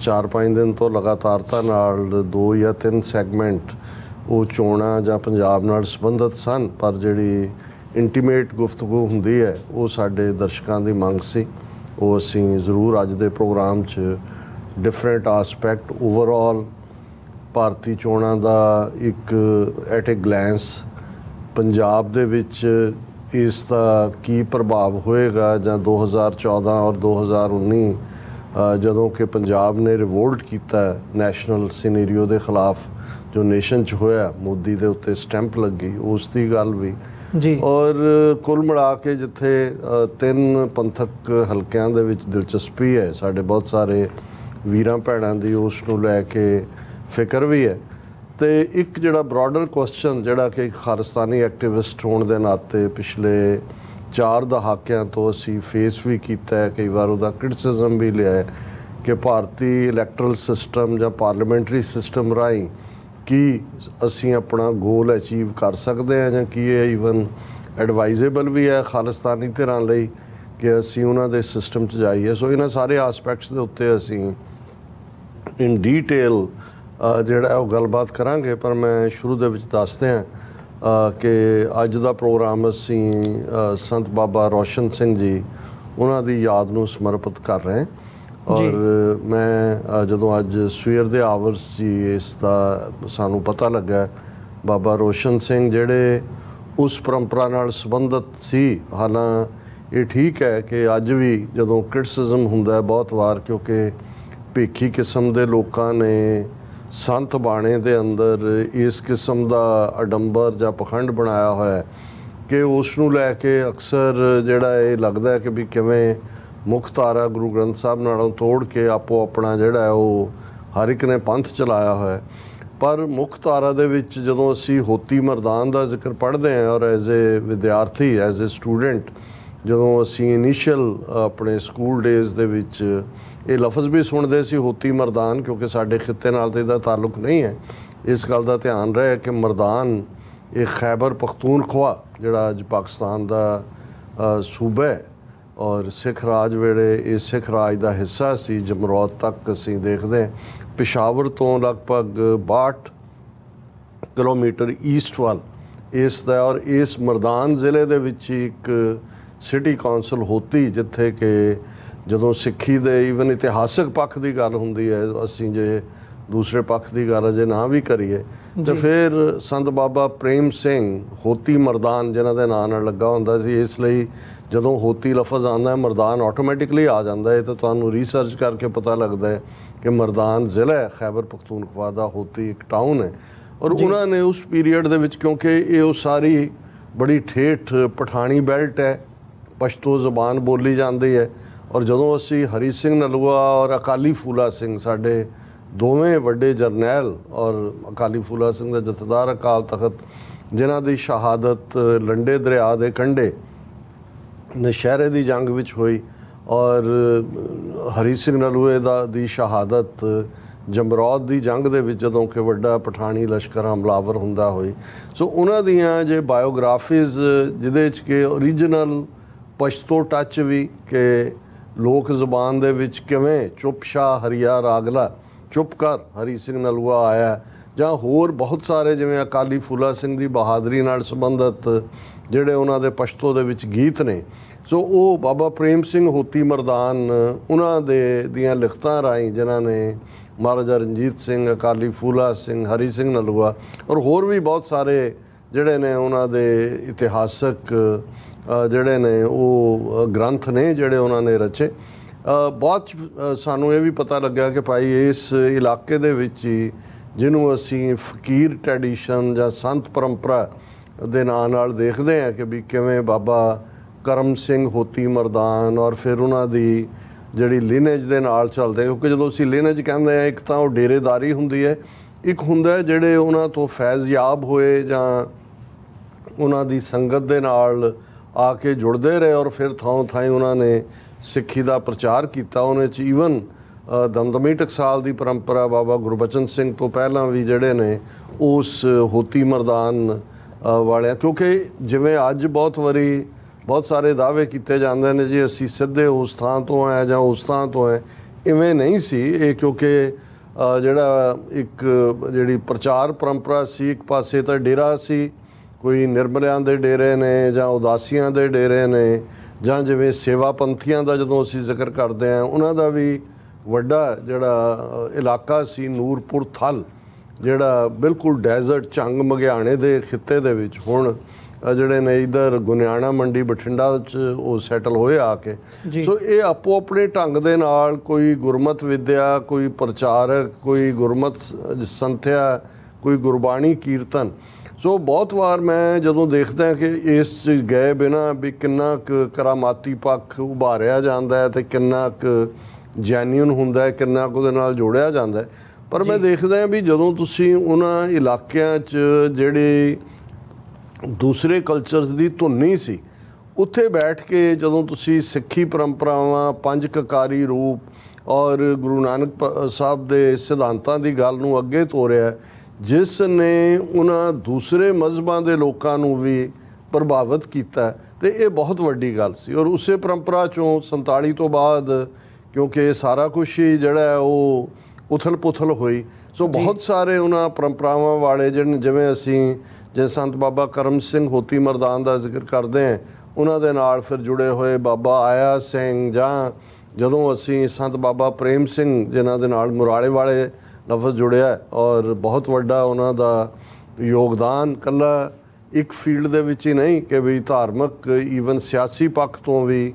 4-5 ਦਿਨ ਤੋਂ ਲਗਾਤਾਰਤਾ ਨਾਲ 2 ਜਾਂ 3 ਸੈਗਮੈਂਟ ਉਹ ਚੋਣਾਂ ਜਾਂ ਪੰਜਾਬ ਨਾਲ ਸੰਬੰਧਿਤ ਸਨ, ਪਰ ਜਿਹੜੀ ਇੰਟੀਮੇਟ ਗੁਫ਼ਤਗੂ ਹੁੰਦੀ ਹੈ ਉਹ ਸਾਡੇ ਦਰਸ਼ਕਾਂ ਦੀ ਮੰਗ ਸੀ। ਉਹ ਅਸੀਂ ਜ਼ਰੂਰ ਅੱਜ ਦੇ ਪ੍ਰੋਗਰਾਮ 'ਚ ਡਿਫਰੈਂਟ ਆਸਪੈਕਟ ਓਵਰਆਲ ਭਾਰਤੀ ਚੋਣਾਂ ਦਾ ਇੱਕ ਐਟ ਏ ਗਲੈਂਸ, ਪੰਜਾਬ ਦੇ ਵਿੱਚ ਇਸ ਦਾ ਕੀ ਪ੍ਰਭਾਵ ਹੋਏਗਾ, ਜਾਂ 2014 ਔਰ 2019 ਜਦੋਂ ਕਿ ਪੰਜਾਬ ਨੇ ਰਿਵੋਲਟ ਕੀਤਾ ਨੈਸ਼ਨਲ ਸੀਨੇਰੀਓ ਦੇ ਖਿਲਾਫ, ਜੋ ਨੇਸ਼ਨ 'ਚ ਹੋਇਆ, ਮੋਦੀ ਦੇ ਉੱਤੇ ਸਟੈਂਪ ਲੱਗੀ, ਉਸ ਦੀ ਗੱਲ ਵੀ ਜੀ। ਔਰ ਕੁੱਲ ਮਿਲਾ ਕੇ ਜਿੱਥੇ 3 ਪੰਥਕ ਹਲਕਿਆਂ ਦੇ ਵਿੱਚ ਦਿਲਚਸਪੀ ਹੈ, ਸਾਡੇ ਬਹੁਤ ਸਾਰੇ ਵੀਰਾਂ ਭੈਣਾਂ ਦੀ ਉਸ ਨੂੰ ਲੈ ਕੇ ਫਿਕਰ ਵੀ ਹੈ, ਅਤੇ ਇੱਕ ਜਿਹੜਾ ਬਰਾਡਰ ਕੁਐਸਚਨ ਜਿਹੜਾ ਕਿ ਖਾਲਿਸਤਾਨੀ ਐਕਟਿਵਿਸਟ ਹੋਣ ਦੇ ਨਾਤੇ ਪਿਛਲੇ 4 ਦਹਾਕਿਆਂ ਤੋਂ ਅਸੀਂ ਫੇਸ ਵੀ ਕੀਤਾ ਹੈ, ਕਈ ਵਾਰ ਉਹਦਾ ਕ੍ਰਿਟਿਸਿਜ਼ਮ ਵੀ ਲਿਆ ਹੈ ਕਿ ਭਾਰਤੀ ਇਲੈਕਟਰਲ ਸਿਸਟਮ ਜਾਂ ਪਾਰਲੀਮੈਂਟਰੀ ਸਿਸਟਮ ਰਾਹੀਂ ਕੀ ਅਸੀਂ ਆਪਣਾ ਗੋਲ ਅਚੀਵ ਕਰ ਸਕਦੇ ਹਾਂ, ਜਾਂ ਕੀ ਇਹ ਈਵਨ ਐਡਵਾਈਜ਼ੇਬਲ ਵੀ ਹੈ ਖਾਲਿਸਤਾਨੀ ਧਿਰਾਂ ਲਈ ਕਿ ਅਸੀਂ ਉਹਨਾਂ ਦੇ ਸਿਸਟਮ 'ਚ ਜਾਈਏ। ਸੋ ਇਹਨਾਂ ਸਾਰੇ ਆਸਪੈਕਟਸ ਦੇ ਉੱਤੇ ਅਸੀਂ ਇਨ ਡੀਟੇਲ ਜਿਹੜਾ ਉਹ ਗੱਲਬਾਤ ਕਰਾਂਗੇ, ਪਰ ਮੈਂ ਸ਼ੁਰੂ ਦੇ ਵਿੱਚ ਦੱਸਦੇ ਹਾਂ ਕਿ ਅੱਜ ਦਾ ਪ੍ਰੋਗਰਾਮ ਅਸੀਂ ਸੰਤ ਬਾਬਾ ਰੋਸ਼ਨ ਸਿੰਘ ਜੀ ਉਹਨਾਂ ਦੀ ਯਾਦ ਨੂੰ ਸਮਰਪਿਤ ਕਰ ਰਹੇ ਹਾਂ। ਔਰ ਮੈਂ ਜਦੋਂ ਅੱਜ ਸਵੇਰ ਦੇ ਆਵਰਸ ਜੀ ਇਸ ਦਾ ਸਾਨੂੰ ਪਤਾ ਲੱਗਾ, ਬਾਬਾ ਰੋਸ਼ਨ ਸਿੰਘ ਜਿਹੜੇ ਉਸ ਪਰੰਪਰਾ ਨਾਲ ਸੰਬੰਧਿਤ ਸੀ। ਹਾਲਾਂਕਿ ਇਹ ਠੀਕ ਹੈ ਕਿ ਅੱਜ ਵੀ ਜਦੋਂ ਕ੍ਰਿਟਿਸਿਜ਼ਮ ਹੁੰਦਾ ਬਹੁਤ ਵਾਰ, ਕਿਉਂਕਿ ਭੇਖੀ ਕਿਸਮ ਦੇ ਲੋਕਾਂ ਨੇ ਸੰਤ ਬਾਣੇ ਦੇ ਅੰਦਰ ਇਸ ਕਿਸਮ ਦਾ ਅਡੰਬਰ ਜਾਂ ਪਖੰਡ ਬਣਾਇਆ ਹੋਇਆ ਕਿ ਉਸ ਨੂੰ ਲੈ ਕੇ ਅਕਸਰ ਜਿਹੜਾ ਇਹ ਲੱਗਦਾ ਹੈ ਕਿ ਵੀ ਕਿਵੇਂ ਮੁੱਖ ਧਾਰਾ ਗੁਰੂ ਗ੍ਰੰਥ ਸਾਹਿਬ ਨਾਲੋਂ ਤੋੜ ਕੇ ਆਪੋ ਆਪਣਾ ਜਿਹੜਾ ਉਹ ਹਰ ਇੱਕ ਨੇ ਪੰਥ ਚਲਾਇਆ ਹੋਇਆ। ਪਰ ਮੁੱਖ ਧਾਰਾ ਦੇ ਵਿੱਚ ਜਦੋਂ ਅਸੀਂ ਹੋਤੀ ਮਰਦਾਨ ਦਾ ਜ਼ਿਕਰ ਪੜ੍ਹਦੇ ਹਾਂ, ਔਰ ਐਜ਼ ਏ ਵਿਦਿਆਰਥੀ, ਐਜ਼ ਏ ਸਟੂਡੈਂਟ, ਜਦੋਂ ਅਸੀਂ ਇਨੀਸ਼ੀਅਲ ਆਪਣੇ ਸਕੂਲ ਡੇਜ਼ ਦੇ ਵਿੱਚ ਇਹ ਲਫ਼ਜ਼ ਵੀ ਸੁਣਦੇ ਸੀ ਹੋਤੀ ਮਰਦਾਨ, ਕਿਉਂਕਿ ਸਾਡੇ ਖਿੱਤੇ ਨਾਲ ਤਾਂ ਇਹਦਾ ਤਾਲੁਕ ਨਹੀਂ ਹੈ, ਇਸ ਗੱਲ ਦਾ ਧਿਆਨ ਰਹੇ ਕਿ ਮਰਦਾਨ ਇਹ ਖੈਬਰ ਪਖਤੂਨਖਵਾ ਜਿਹੜਾ ਅੱਜ ਪਾਕਿਸਤਾਨ ਦਾ ਸੂਬਾ ਹੈ, ਔਰ ਸਿੱਖ ਰਾਜ ਵੇਲੇ ਇਹ ਸਿੱਖ ਰਾਜ ਦਾ ਹਿੱਸਾ ਸੀ। ਜਮਰੌਦ ਤੱਕ ਅਸੀਂ ਦੇਖਦੇ ਹਾਂ, ਪਿਸ਼ਾਵਰ ਤੋਂ ਲਗਭਗ 62 ਕਿਲੋਮੀਟਰ ਈਸਟ ਵੱਲ ਇਸ ਦਾ, ਔਰ ਇਸ ਮਰਦਾਨ ਜ਼ਿਲ੍ਹੇ ਦੇ ਵਿੱਚ ਇੱਕ ਸਿਟੀ ਕੌਂਸਲ ਹੋਤੀ, ਜਿੱਥੇ ਕਿ ਜਦੋਂ ਸਿੱਖੀ ਦੇ ਈਵਨ ਇਤਿਹਾਸਕ ਪੱਖ ਦੀ ਗੱਲ ਹੁੰਦੀ ਹੈ, ਅਸੀਂ ਜੇ ਦੂਸਰੇ ਪੱਖ ਦੀ ਗੱਲ ਅਜੇ ਨਾ ਵੀ ਕਰੀਏ ਤਾਂ ਫਿਰ ਸੰਤ ਬਾਬਾ ਪ੍ਰੇਮ ਸਿੰਘ ਹੋਤੀ ਮਰਦਾਨ ਜਿਨ੍ਹਾਂ ਦੇ ਨਾਂ ਨਾਲ ਲੱਗਾ ਹੁੰਦਾ ਸੀ। ਇਸ ਲਈ ਜਦੋਂ ਹੋਤੀ ਲਫ਼ਜ਼ ਆਉਂਦਾ ਹੈ, ਮਰਦਾਨ ਆਟੋਮੈਟਿਕਲੀ ਆ ਜਾਂਦਾ ਹੈ। ਤਾਂ ਤੁਹਾਨੂੰ ਰਿਸਰਚ ਕਰਕੇ ਪਤਾ ਲੱਗਦਾ ਹੈ ਕਿ ਮਰਦਾਨ ਜ਼ਿਲ੍ਹਾ ਖੈਬਰ ਪਖਤੂਨਖਵਾ ਦਾ, ਹੋਤੀ ਇੱਕ ਟਾਊਨ ਹੈ। ਔਰ ਉਹਨਾਂ ਨੇ ਉਸ ਪੀਰੀਅਡ ਦੇ ਵਿੱਚ, ਕਿਉਂਕਿ ਇਹ ਉਹ ਸਾਰੀ ਬੜੀ ਠੇਠ ਪਠਾਣੀ ਬੈਲਟ ਹੈ, ਪਸ਼ਤੋ ਜ਼ਬਾਨ ਬੋਲੀ ਜਾਂਦੀ ਹੈ। ਔਰ ਜਦੋਂ ਅਸੀਂ ਹਰੀ ਸਿੰਘ ਨਲੂਆ ਔਰ ਅਕਾਲੀ ਫੂਲਾ ਸਿੰਘ, ਸਾਡੇ ਦੋਵੇਂ ਵੱਡੇ ਜਰਨੈਲ, ਔਰ ਅਕਾਲੀ ਫੂਲਾ ਸਿੰਘ ਦਾ ਜਥੇਦਾਰ ਅਕਾਲ ਤਖਤ, ਜਿਨ੍ਹਾਂ ਦੀ ਸ਼ਹਾਦਤ ਲੰਡੇ ਦਰਿਆ ਦੇ ਕੰਢੇ ਨਸ਼ਹਿਰੇ ਦੀ ਜੰਗ ਵਿੱਚ ਹੋਈ, ਔਰ ਹਰੀ ਸਿੰਘ ਨਲੂਏ ਦੀ ਸ਼ਹਾਦਤ ਜਮਰੌਦ ਦੀ ਜੰਗ ਦੇ ਵਿੱਚ ਜਦੋਂ ਕਿ ਵੱਡਾ ਪਠਾਣੀ ਲਸ਼ਕਰ ਹਮਲਾਵਰ ਹੁੰਦਾ ਹੋਈ। ਸੋ ਉਹਨਾਂ ਦੀਆਂ ਜੇ ਬਾਇਓਗ੍ਰਾਫੀਜ਼ ਜਿਹਦੇ 'ਚ ਕਿ ਓਰੀਜਨਲ ਪਸ਼ਤੋ ਟੱਚ ਵੀ, ਕਿ ਲੋਕ ਜ਼ੁਬਾਨ ਦੇ ਵਿੱਚ ਕਿਵੇਂ ਚੁੱਪ ਸ਼ਾਹ ਹਰੀਆ ਰਾਗਲਾ, ਚੁੱਪ ਕਰ ਹਰੀ ਸਿੰਘ ਨਲੂਆ ਆਇਆ, ਜਾਂ ਹੋਰ ਬਹੁਤ ਸਾਰੇ ਜਿਵੇਂ ਅਕਾਲੀ ਫੂਲਾ ਸਿੰਘ ਦੀ ਬਹਾਦਰੀ ਨਾਲ ਸੰਬੰਧਿਤ ਜਿਹੜੇ ਉਹਨਾਂ ਦੇ ਪਸ਼ਤੋ ਦੇ ਵਿੱਚ ਗੀਤ ਨੇ। ਸੋ ਉਹ ਬਾਬਾ ਪ੍ਰੇਮ ਸਿੰਘ ਹੋਤੀ ਮਰਦਾਨ ਉਹਨਾਂ ਦੀਆਂ ਲਿਖਤਾਂ ਰਾਹੀਂ, ਜਿਨ੍ਹਾਂ ਨੇ ਮਹਾਰਾਜਾ ਰਣਜੀਤ ਸਿੰਘ, ਅਕਾਲੀ ਫੂਲਾ ਸਿੰਘ, ਹਰੀ ਸਿੰਘ ਨਲੂਆ ਔਰ ਹੋਰ ਵੀ ਬਹੁਤ ਸਾਰੇ ਜਿਹੜੇ ਨੇ ਉਹਨਾਂ ਦੇ ਇਤਿਹਾਸਕ ਜਿਹੜੇ ਨੇ ਉਹ ਗ੍ਰੰਥ ਨੇ ਜਿਹੜੇ ਉਹਨਾਂ ਨੇ ਰਚੇ। ਬਹੁਤ ਸਾਨੂੰ ਇਹ ਵੀ ਪਤਾ ਲੱਗਿਆ ਕਿ ਭਾਈ ਇਸ ਇਲਾਕੇ ਦੇ ਵਿੱਚ ਹੀ, ਜਿਹਨੂੰ ਅਸੀਂ ਫਕੀਰ ਟ੍ਰੈਡੀਸ਼ਨ ਜਾਂ ਸੰਤ ਪਰੰਪਰਾ ਦੇ ਨਾਂ ਨਾਲ ਦੇਖਦੇ ਹਾਂ, ਕਿ ਵੀ ਕਿਵੇਂ ਬਾਬਾ ਕਰਮ ਸਿੰਘ ਹੋਤੀ ਮਰਦਾਨ ਔਰ ਫਿਰ ਉਹਨਾਂ ਦੀ ਜਿਹੜੀ ਲਿਨੇਜ ਦੇ ਨਾਲ ਚੱਲਦੇ, ਕਿਉਂਕਿ ਜਦੋਂ ਅਸੀਂ ਲਿਨੇਜ ਕਹਿੰਦੇ ਆ ਇੱਕ ਤਾਂ ਉਹ ਡੇਰੇਦਾਰੀ ਹੁੰਦੀ ਹੈ, ਇੱਕ ਹੁੰਦਾ ਜਿਹੜੇ ਉਹਨਾਂ ਤੋਂ ਫੈਜ਼ਯਾਬ ਹੋਏ ਜਾਂ ਉਹਨਾਂ ਦੀ ਸੰਗਤ ਦੇ ਨਾਲ ਆ ਕੇ ਜੁੜਦੇ ਰਹੇ ਔਰ ਫਿਰ ਥਾਂ ਥਾਂ ਉਹਨਾਂ ਨੇ ਸਿੱਖੀ ਦਾ ਪ੍ਰਚਾਰ ਕੀਤਾ। ਉਹਨੇ 'ਚ ਈਵਨ ਦਮਦਮੀ ਟਕਸਾਲ ਦੀ ਪਰੰਪਰਾ ਬਾਬਾ ਗੁਰਬਚਨ ਸਿੰਘ ਤੋਂ ਪਹਿਲਾਂ ਵੀ ਜਿਹੜੇ ਨੇ ਉਸ ਹੋਤੀ ਮਰਦਾਨ ਵਾਲਿਆਂ, ਕਿਉਂਕਿ ਜਿਵੇਂ ਅੱਜ ਬਹੁਤ ਸਾਰੇ ਦਾਅਵੇ ਕੀਤੇ ਜਾਂਦੇ ਨੇ ਜੀ ਅਸੀਂ ਸਿੱਧੇ ਉਸ ਥਾਂ ਤੋਂ ਆਏ ਜਾਂ ਉਸ ਥਾਂ ਤੋਂ ਆਏ, ਇਵੇਂ ਨਹੀਂ ਸੀ ਇਹ। ਕਿਉਂਕਿ ਜਿਹੜਾ ਇੱਕ ਜਿਹੜੀ ਪ੍ਰਚਾਰ ਪਰੰਪਰਾ ਸੀ, ਇੱਕ ਪਾਸੇ ਤਾਂ ਡੇਰਾ ਸੀ, ਕੋਈ ਨਿਰਮਲਿਆਂ ਦੇ ਡੇਰੇ ਨੇ ਜਾਂ ਉਦਾਸੀਆਂ ਦੇ ਡੇਰੇ ਨੇ, ਜਾਂ ਜਿਵੇਂ ਸੇਵਾ ਪੰਥੀਆਂ ਦਾ ਜਦੋਂ ਅਸੀਂ ਜ਼ਿਕਰ ਕਰਦੇ ਹਾਂ ਉਹਨਾਂ ਦਾ ਵੀ ਵੱਡਾ ਜਿਹੜਾ ਇਲਾਕਾ ਸੀ ਨੂਰਪੁਰ ਥਲ, ਜਿਹੜਾ ਬਿਲਕੁਲ ਡੈਜ਼ਰਟ ਝੰਗ ਮਗਿਆਣੇ ਦੇ ਖਿੱਤੇ ਦੇ ਵਿੱਚ ਹੁਣ ਜਿਹੜੇ ਨੇ ਇੱਧਰ ਗੁਨਿਆਣਾ ਮੰਡੀ ਬਠਿੰਡਾ 'ਚ ਉਹ ਸੈਟਲ ਹੋਏ ਆ ਕੇ। ਸੋ ਇਹ ਆਪੋ ਆਪਣੇ ਢੰਗ ਦੇ ਨਾਲ ਕੋਈ ਗੁਰਮਤ ਵਿਦਿਆ, ਕੋਈ ਪ੍ਰਚਾਰਕ, ਕੋਈ ਗੁਰਮਤ ਸੰਥਿਆ, ਕੋਈ ਗੁਰਬਾਣੀ ਕੀਰਤਨ। ਸੋ ਬਹੁਤ ਵਾਰ ਮੈਂ ਜਦੋਂ ਦੇਖਦਾ ਕਿ ਇਸ 'ਚ ਗਏ ਬਿਨਾਂ ਵੀ ਕਿੰਨਾ ਕੁ ਕਰਾਮਾਤੀ ਪੱਖ ਉਭਾਰਿਆ ਜਾਂਦਾ ਹੈ ਅਤੇ ਕਿੰਨਾ ਕੁ ਜੈਨੂਇਨ ਹੁੰਦਾ ਹੈ, ਕਿੰਨਾ ਕੁ ਉਹਦੇ ਨਾਲ ਜੋੜਿਆ ਜਾਂਦਾ ਹੈ, ਪਰ ਮੈਂ ਦੇਖਦਾ ਵੀ ਜਦੋਂ ਤੁਸੀਂ ਉਹਨਾਂ ਇਲਾਕਿਆਂ 'ਚ ਜਿਹੜੇ ਦੂਸਰੇ ਕਲਚਰਸ ਦੀ ਧੁਨੀ ਸੀ ਉੱਥੇ ਬੈਠ ਕੇ ਜਦੋਂ ਤੁਸੀਂ ਸਿੱਖੀ ਪਰੰਪਰਾਵਾਂ, ਪੰਜ ਕਕਾਰੀ ਰੂਪ ਔਰ ਗੁਰੂ ਨਾਨਕ ਸਾਹਿਬ ਦੇ ਸਿਧਾਂਤਾਂ ਦੀ ਗੱਲ ਨੂੰ ਅੱਗੇ ਤੋਰਿਆ, ਜਿਸ ਨੇ ਉਹਨਾਂ ਦੂਸਰੇ ਮਜ਼ਹਬਾਂ ਦੇ ਲੋਕਾਂ ਨੂੰ ਵੀ ਪ੍ਰਭਾਵਿਤ ਕੀਤਾ, ਤੇ ਇਹ ਬਹੁਤ ਵੱਡੀ ਗੱਲ ਸੀ। ਔਰ ਉਸੇ ਪਰੰਪਰਾ 'ਚੋਂ 47 ਤੋਂ ਬਾਅਦ ਕਿਉਂਕਿ ਸਾਰਾ ਕੁਛ ਹੀ ਜਿਹੜਾ ਉਹ ਉਥਲ ਪੁਥਲ ਹੋਈ, ਸੋ ਬਹੁਤ ਸਾਰੇ ਉਹਨਾਂ ਪਰੰਪਰਾਵਾਂ ਵਾਲੇ ਜਿਵੇਂ ਅਸੀਂ ਜੇ ਸੰਤ ਬਾਬਾ ਕਰਮ ਸਿੰਘ ਹੋਤੀ ਮਰਦਾਨ ਦਾ ਜ਼ਿਕਰ ਕਰਦੇ ਹਾਂ, ਉਹਨਾਂ ਦੇ ਨਾਲ ਫਿਰ ਜੁੜੇ ਹੋਏ ਬਾਬਾ ਆਇਆ ਸਿੰਘ, ਜਾਂ ਜਦੋਂ ਅਸੀਂ ਸੰਤ ਬਾਬਾ ਪ੍ਰੇਮ ਸਿੰਘ ਜਿਨ੍ਹਾਂ ਦੇ ਨਾਲ ਮੁਰਾਲੇ ਵਾਲੇ ਲਫ਼ਜ਼ ਜੁੜਿਆ, ਔਰ ਬਹੁਤ ਵੱਡਾ ਉਹਨਾਂ ਦਾ ਯੋਗਦਾਨ ਇਕੱਲਾ ਇੱਕ ਫੀਲਡ ਦੇ ਵਿੱਚ ਹੀ ਨਹੀਂ ਕਿ ਵੀ ਧਾਰਮਿਕ ਈਵਨ ਸਿਆਸੀ ਪੱਖ ਤੋਂ ਵੀ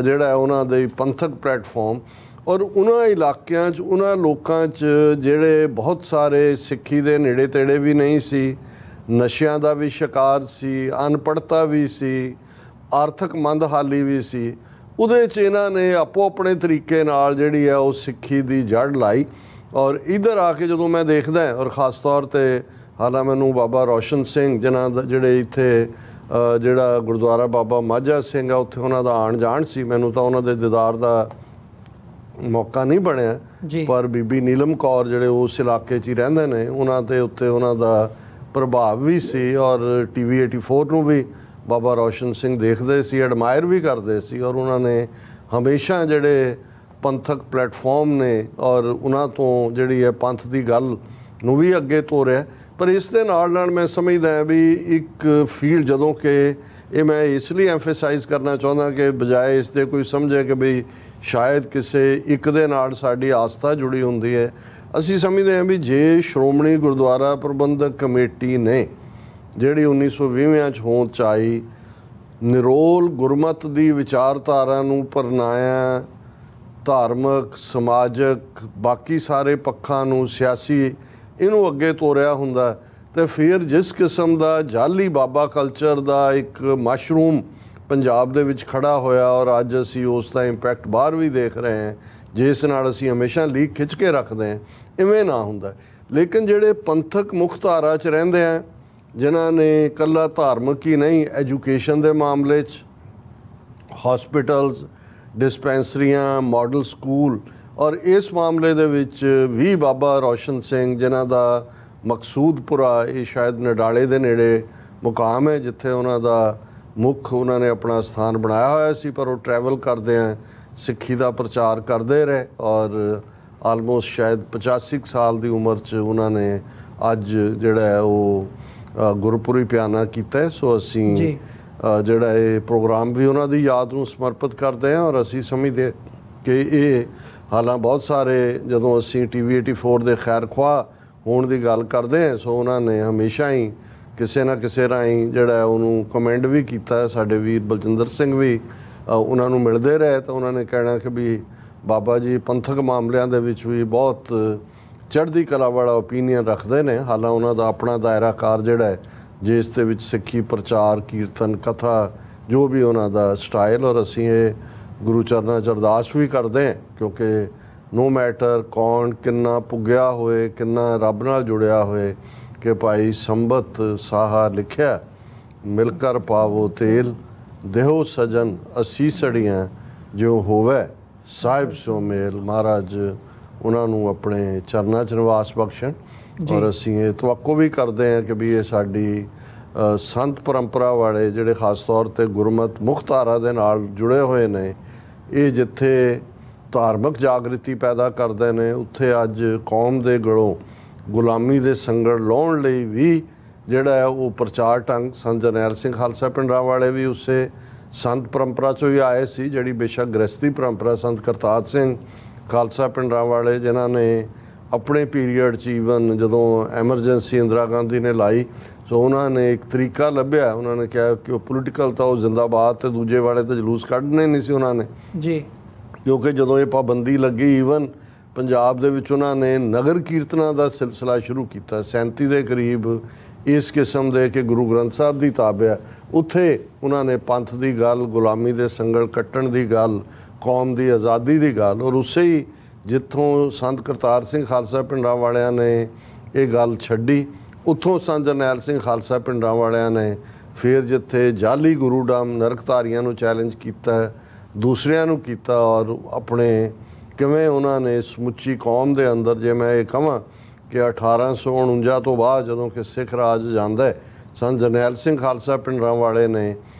ਜਿਹੜਾ ਉਹਨਾਂ ਦੇ ਪੰਥਕ ਪਲੇਟਫਾਰਮ, ਔਰ ਉਹਨਾਂ ਇਲਾਕਿਆਂ 'ਚ ਉਹਨਾਂ ਲੋਕਾਂ 'ਚ ਜਿਹੜੇ ਬਹੁਤ ਸਾਰੇ ਸਿੱਖੀ ਦੇ ਨੇੜੇ ਤੇੜੇ ਵੀ ਨਹੀਂ ਸੀ, ਨਸ਼ਿਆਂ ਦਾ ਵੀ ਸ਼ਿਕਾਰ ਸੀ, ਅਨਪੜ੍ਹਤਾ ਵੀ ਸੀ, ਆਰਥਿਕ ਮੰਦਹਾਲੀ ਵੀ ਸੀ, ਉਹਦੇ 'ਚ ਇਹਨਾਂ ਨੇ ਆਪੋ ਆਪਣੇ ਤਰੀਕੇ ਨਾਲ ਜਿਹੜੀ ਆ ਉਹ ਸਿੱਖੀ ਦੀ ਜੜ੍ਹ ਲਾਈ। ਔਰ ਇੱਧਰ ਆ ਕੇ ਜਦੋਂ ਮੈਂ ਦੇਖਦਾ, ਔਰ ਖ਼ਾਸ ਤੌਰ 'ਤੇ ਹਾਲਾਂ ਮੈਨੂੰ ਬਾਬਾ ਰੋਸ਼ਨ ਸਿੰਘ ਜਿਨ੍ਹਾਂ ਦਾ ਜਿਹੜੇ ਇੱਥੇ ਜਿਹੜਾ ਗੁਰਦੁਆਰਾ ਬਾਬਾ ਮਾਝਾ ਸਿੰਘ ਆ ਉੱਥੇ ਉਹਨਾਂ ਦਾ ਆਉਣ ਜਾਣ ਸੀ, ਮੈਨੂੰ ਤਾਂ ਉਹਨਾਂ ਦੇ ਦੀਦਾਰ ਦਾ ਮੌਕਾ ਨਹੀਂ ਬਣਿਆ, ਪਰ ਬੀਬੀ ਨੀਲਮ ਕੌਰ ਜਿਹੜੇ ਉਸ ਇਲਾਕੇ 'ਚ ਹੀ ਰਹਿੰਦੇ ਨੇ ਉਹਨਾਂ ਦੇ ਉੱਤੇ ਉਹਨਾਂ ਦਾ ਪ੍ਰਭਾਵ ਵੀ ਸੀ, ਔਰ TV 84 ਨੂੰ ਵੀ ਬਾਬਾ ਰੋਸ਼ਨ ਸਿੰਘ ਦੇਖਦੇ ਸੀ, ਐਡਮਾਇਰ ਵੀ ਕਰਦੇ ਸੀ, ਔਰ ਉਹਨਾਂ ਨੇ ਹਮੇਸ਼ਾ ਜਿਹੜੇ ਪੰਥਕ ਪਲੇਟਫਾਰਮ ਨੇ ਔਰ ਉਹਨਾਂ ਤੋਂ ਜਿਹੜੀ ਹੈ ਪੰਥ ਦੀ ਗੱਲ ਨੂੰ ਵੀ ਅੱਗੇ ਤੋਰਿਆ। ਪਰ ਇਸ ਦੇ ਨਾਲ ਨਾਲ ਮੈਂ ਸਮਝਦਾ ਵੀ ਇੱਕ ਫੀਲਡ ਜਦੋਂ ਕਿ ਇਹ ਮੈਂ ਇਸ ਲਈ ਐਮਫੇਸਾਈਜ਼ ਕਰਨਾ ਚਾਹੁੰਦਾ ਕਿ ਬਜਾਏ ਇਸ ਦੇ ਕੋਈ ਸਮਝੇ ਕਿ ਬਈ ਸ਼ਾਇਦ ਕਿਸੇ ਇੱਕ ਦੇ ਨਾਲ ਸਾਡੀ ਆਸਥਾ ਜੁੜੀ ਹੁੰਦੀ ਹੈ, ਅਸੀਂ ਸਮਝਦੇ ਹਾਂ ਵੀ ਜੇ ਸ਼੍ਰੋਮਣੀ ਗੁਰਦੁਆਰਾ ਪ੍ਰਬੰਧਕ ਕਮੇਟੀ ਨੇ ਜਿਹੜੀ 1920 'ਚ ਹੋਂਦ 'ਚ ਆਈ, ਨਿਰੋਲ ਗੁਰਮਤ ਦੀ ਵਿਚਾਰਧਾਰਾ ਨੂੰ ਪਰਨਾਇਆ, ਧਾਰਮਿਕ, ਸਮਾਜਿਕ, ਬਾਕੀ ਸਾਰੇ ਪੱਖਾਂ ਨੂੰ, ਸਿਆਸੀ ਇਹਨੂੰ ਅੱਗੇ ਤੋਰਿਆ ਹੁੰਦਾ, ਤੇ ਫਿਰ ਜਿਸ ਕਿਸਮ ਦਾ ਜਾਲੀ ਬਾਬਾ ਕਲਚਰ ਦਾ ਇੱਕ ਮਸ਼ਰੂਮ ਪੰਜਾਬ ਦੇ ਵਿੱਚ ਖੜਾ ਹੋਇਆ, ਔਰ ਅੱਜ ਅਸੀਂ ਉਸ ਦਾ ਇੰਪੈਕਟ ਬਾਹਰ ਵੀ ਦੇਖ ਰਹੇ ਹਾਂ, ਜਿਸ ਨਾਲ ਅਸੀਂ ਹਮੇਸ਼ਾ ਲੀਕ ਖਿੱਚ ਕੇ ਰੱਖਦੇ ਹਾਂ, ਇਵੇਂ ਨਾ ਹੁੰਦਾ। ਲੇਕਿਨ ਜਿਹੜੇ ਪੰਥਕ ਮੁੱਖ ਧਾਰਾ 'ਚ ਰਹਿੰਦੇ ਆ, ਜਿਨ੍ਹਾਂ ਨੇ ਇਕੱਲਾ ਧਾਰਮਿਕ ਹੀ ਨਹੀਂ, ਐਜੂਕੇਸ਼ਨ ਦੇ ਮਾਮਲੇ 'ਚ ਹੌਸਪੀਟਲਸ, ਡਿਸਪੈਂਸਰੀਆਂ, ਮਾਡਲ ਸਕੂਲ, ਔਰ ਇਸ ਮਾਮਲੇ ਦੇ ਵਿੱਚ ਵੀ ਬਾਬਾ ਰੋਸ਼ਨ ਸਿੰਘ ਜਿਨ੍ਹਾਂ ਦਾ ਮਕਸੂਦਪੁਰਾ, ਇਹ ਸ਼ਾਇਦ ਨਡਾਲੇ ਦੇ ਨੇੜੇ ਮੁਕਾਮ ਹੈ ਜਿੱਥੇ ਉਹਨਾਂ ਦਾ ਮੁੱਖ ਉਹਨਾਂ ਨੇ ਆਪਣਾ ਸਥਾਨ ਬਣਾਇਆ ਹੋਇਆ ਸੀ, ਪਰ ਉਹ ਟਰੈਵਲ ਕਰਦੇ ਆ ਸਿੱਖੀ ਦਾ ਪ੍ਰਚਾਰ ਕਰਦੇ ਰਹੇ, ਔਰ ਆਲਮੋਸਟ ਸ਼ਾਇਦ 85 ਸਾਲ ਦੀ ਉਮਰ 'ਚ ਉਹਨਾਂ ਨੇ ਅੱਜ ਜਿਹੜਾ ਹੈ ਉਹ ਗੁਰਪੁਰੀ ਪਿਆਨਾ ਕੀਤਾ। ਸੋ ਅਸੀਂ ਜਿਹੜਾ ਇਹ ਪ੍ਰੋਗਰਾਮ ਵੀ ਉਹਨਾਂ ਦੀ ਯਾਦ ਨੂੰ ਸਮਰਪਿਤ ਕਰਦੇ ਹਾਂ, ਔਰ ਅਸੀਂ ਸਮਝਦੇ ਕਿ ਇਹ ਹਾਲਾਂ ਬਹੁਤ ਸਾਰੇ ਜਦੋਂ ਅਸੀਂ TV 84 ਦੇ ਖੈਰ ਖੁਆਹ ਹੋਣ ਦੀ ਗੱਲ ਕਰਦੇ ਹਾਂ, ਸੋ ਉਹਨਾਂ ਨੇ ਹਮੇਸ਼ਾ ਹੀ ਕਿਸੇ ਨਾ ਕਿਸੇ ਰਾਹੀਂ ਜਿਹੜਾ ਉਹਨੂੰ ਕਮੈਂਡ ਵੀ ਕੀਤਾ। ਸਾਡੇ ਵੀਰ ਬਲਜਿੰਦਰ ਸਿੰਘ ਵੀ ਉਹਨਾਂ ਨੂੰ ਮਿਲਦੇ ਰਹੇ ਤਾਂ ਉਹਨਾਂ ਨੇ ਕਹਿਣਾ ਕਿ ਵੀ ਬਾਬਾ ਜੀ ਪੰਥਕ ਮਾਮਲਿਆਂ ਦੇ ਵਿੱਚ ਵੀ ਬਹੁਤ ਚੜ੍ਹਦੀ ਕਲਾ ਵਾਲਾ ਓਪੀਨੀਅਨ ਰੱਖਦੇ ਨੇ। ਹਾਲਾਂ ਉਹਨਾਂ ਦਾ ਆਪਣਾ ਦਾਇਰਾ ਕਾਰ ਜਿਹੜਾ ਹੈ ਜਿਸ ਦੇ ਵਿੱਚ ਸਿੱਖੀ ਪ੍ਰਚਾਰ, ਕੀਰਤਨ, ਕਥਾ, ਜੋ ਵੀ ਉਹਨਾਂ ਦਾ ਸਟਾਈਲ। ਔਰ ਅਸੀਂ ਇਹ ਗੁਰੂ ਚਰਨਾਂ 'ਚ ਅਰਦਾਸ ਵੀ ਕਰਦੇ ਹਾਂ, ਕਿਉਂਕਿ ਨੋ ਮੈਟਰ ਕੌਣ ਕਿੰਨਾ ਪੁੱਗਿਆ ਹੋਏ, ਕਿੰਨਾ ਰੱਬ ਨਾਲ ਜੁੜਿਆ ਹੋਏ, ਕਿ ਭਾਈ ਸੰਬਤ ਸਾਹਾ ਲਿਖਿਆ ਮਿਲ ਕਰ ਪਾਵੋ ਤੇਲ, ਦੇਹੋ ਸਜਨ ਅਸੀਸੜੀਆਂ ਜੋ ਹੋਵੇ ਸਾਹਿਬ ਸੋ ਮੇਲ। ਮਹਾਰਾਜ ਉਹਨਾਂ ਨੂੰ ਆਪਣੇ ਚਰਨਾਂ 'ਚ ਨਿਵਾਸ ਬਖਸ਼ਣ। ਔਰ ਅਸੀਂ ਇਹ ਤਵੱਕੋ ਵੀ ਕਰਦੇ ਹਾਂ ਕਿ ਵੀ ਇਹ ਸਾਡੀ ਸੰਤ ਪਰੰਪਰਾ ਵਾਲੇ ਜਿਹੜੇ ਖਾਸ ਤੌਰ 'ਤੇ ਗੁਰਮਤ ਮੁਖਤਾਰਾ ਦੇ ਨਾਲ ਜੁੜੇ ਹੋਏ ਨੇ, ਇਹ ਜਿੱਥੇ ਧਾਰਮਿਕ ਜਾਗ੍ਰਿਤੀ ਪੈਦਾ ਕਰਦੇ ਨੇ, ਉੱਥੇ ਅੱਜ ਕੌਮ ਦੇ ਗਲੋਂ ਗੁਲਾਮੀ ਦੇ ਸੰਗਲ ਲਾਉਣ ਲਈ ਵੀ ਜਿਹੜਾ ਹੈ ਉਹ ਪ੍ਰਚਾਰ ਢੰਗ ਸੰਤ ਜਰਨੈਲ ਸਿੰਘ ਖਾਲਸਾ ਪਿੰਡਰਾਂ ਵਾਲੇ ਵੀ ਉਸੇ ਸੰਤ ਪਰੰਪਰਾ 'ਚੋਂ ਹੀ ਆਏ ਸੀ, ਜਿਹੜੀ ਬੇਸ਼ੱਕ ਗ੍ਰਸਤੀ ਪਰੰਪਰਾ। ਸੰਤ ਕਰਤਾਰ ਸਿੰਘ ਖਾਲਸਾ ਪਿੰਡਰਾਂ ਵਾਲੇ ਜਿਨ੍ਹਾਂ ਨੇ ਆਪਣੇ ਪੀਰੀਅਡ 'ਚ ਈਵਨ ਜਦੋਂ ਐਮਰਜੈਂਸੀ ਇੰਦਰਾ ਗਾਂਧੀ ਨੇ ਲਾਈ, ਸੋ ਉਹਨਾਂ ਨੇ ਇੱਕ ਤਰੀਕਾ ਲੱਭਿਆ। ਉਹਨਾਂ ਨੇ ਕਿਹਾ ਕਿ ਉਹ ਪੋਲੀਟੀਕਲ ਤਾਂ ਉਹ ਜ਼ਿੰਦਾਬਾਦ ਤੇ ਦੂਜੇ ਵਾਲੇ ਤਾਂ ਜਲੂਸ ਕੱਢਣੇ ਨਹੀਂ ਸੀ ਉਹਨਾਂ ਨੇ ਜੀ, ਕਿਉਂਕਿ ਜਦੋਂ ਇਹ ਪਾਬੰਦੀ ਲੱਗੀ ਈਵਨ ਪੰਜਾਬ ਦੇ ਵਿੱਚ ਉਹਨਾਂ ਨੇ ਨਗਰ ਕੀਰਤਨਾਂ ਦਾ ਸਿਲਸਿਲਾ ਸ਼ੁਰੂ ਕੀਤਾ। 37 ਦੇ ਕਰੀਬ ਇਸ ਕਿਸਮ ਦੇ ਕਿ ਗੁਰੂ ਗ੍ਰੰਥ ਸਾਹਿਬ ਦੀ ਤਾਬਿਆ, ਉੱਥੇ ਉਹਨਾਂ ਨੇ ਪੰਥ ਦੀ ਗੱਲ, ਗੁਲਾਮੀ ਦੇ ਸੰਗਲ ਕੱਟਣ ਦੀ ਗੱਲ, ਕੌਮ ਦੀ ਆਜ਼ਾਦੀ ਦੀ ਗੱਲ। ਔਰ ਉਸੇ ਹੀ ਜਿੱਥੋਂ ਸੰਤ ਕਰਤਾਰ ਸਿੰਘ ਖਾਲਸਾ ਪਿੰਡਰਾਂ ਵਾਲਿਆਂ ਨੇ ਇਹ ਗੱਲ ਛੱਡੀ, ਉੱਥੋਂ ਸੰਤ ਜਰਨੈਲ ਸਿੰਘ ਖਾਲਸਾ ਪਿੰਡਰਾਂ ਵਾਲਿਆਂ ਨੇ ਫਿਰ ਜਿੱਥੇ ਜਾਲੀ ਗੁਰੂ ਡਾਮ ਨਰਕਧਾਰੀਆਂ ਨੂੰ ਚੈਲੰਜ ਕੀਤਾ, ਦੂਸਰਿਆਂ ਨੂੰ ਕੀਤਾ, ਔਰ ਆਪਣੇ ਕਿਵੇਂ ਉਹਨਾਂ ਨੇ ਸਮੁੱਚੀ ਕੌਮ ਦੇ ਅੰਦਰ, ਜੇ ਮੈਂ ਇਹ ਕਹਾਂ ਕਿ 1849 ਤੋਂ ਬਾਅਦ ਜਦੋਂ ਕਿ ਸਿੱਖ ਰਾਜ ਜਾਂਦਾ ਹੈ, ਸੰਤ ਜਰਨੈਲ ਸਿੰਘ ਖਾਲਸਾ ਪਿੰਡਰਾਂ ਵਾਲੇ ਨੇ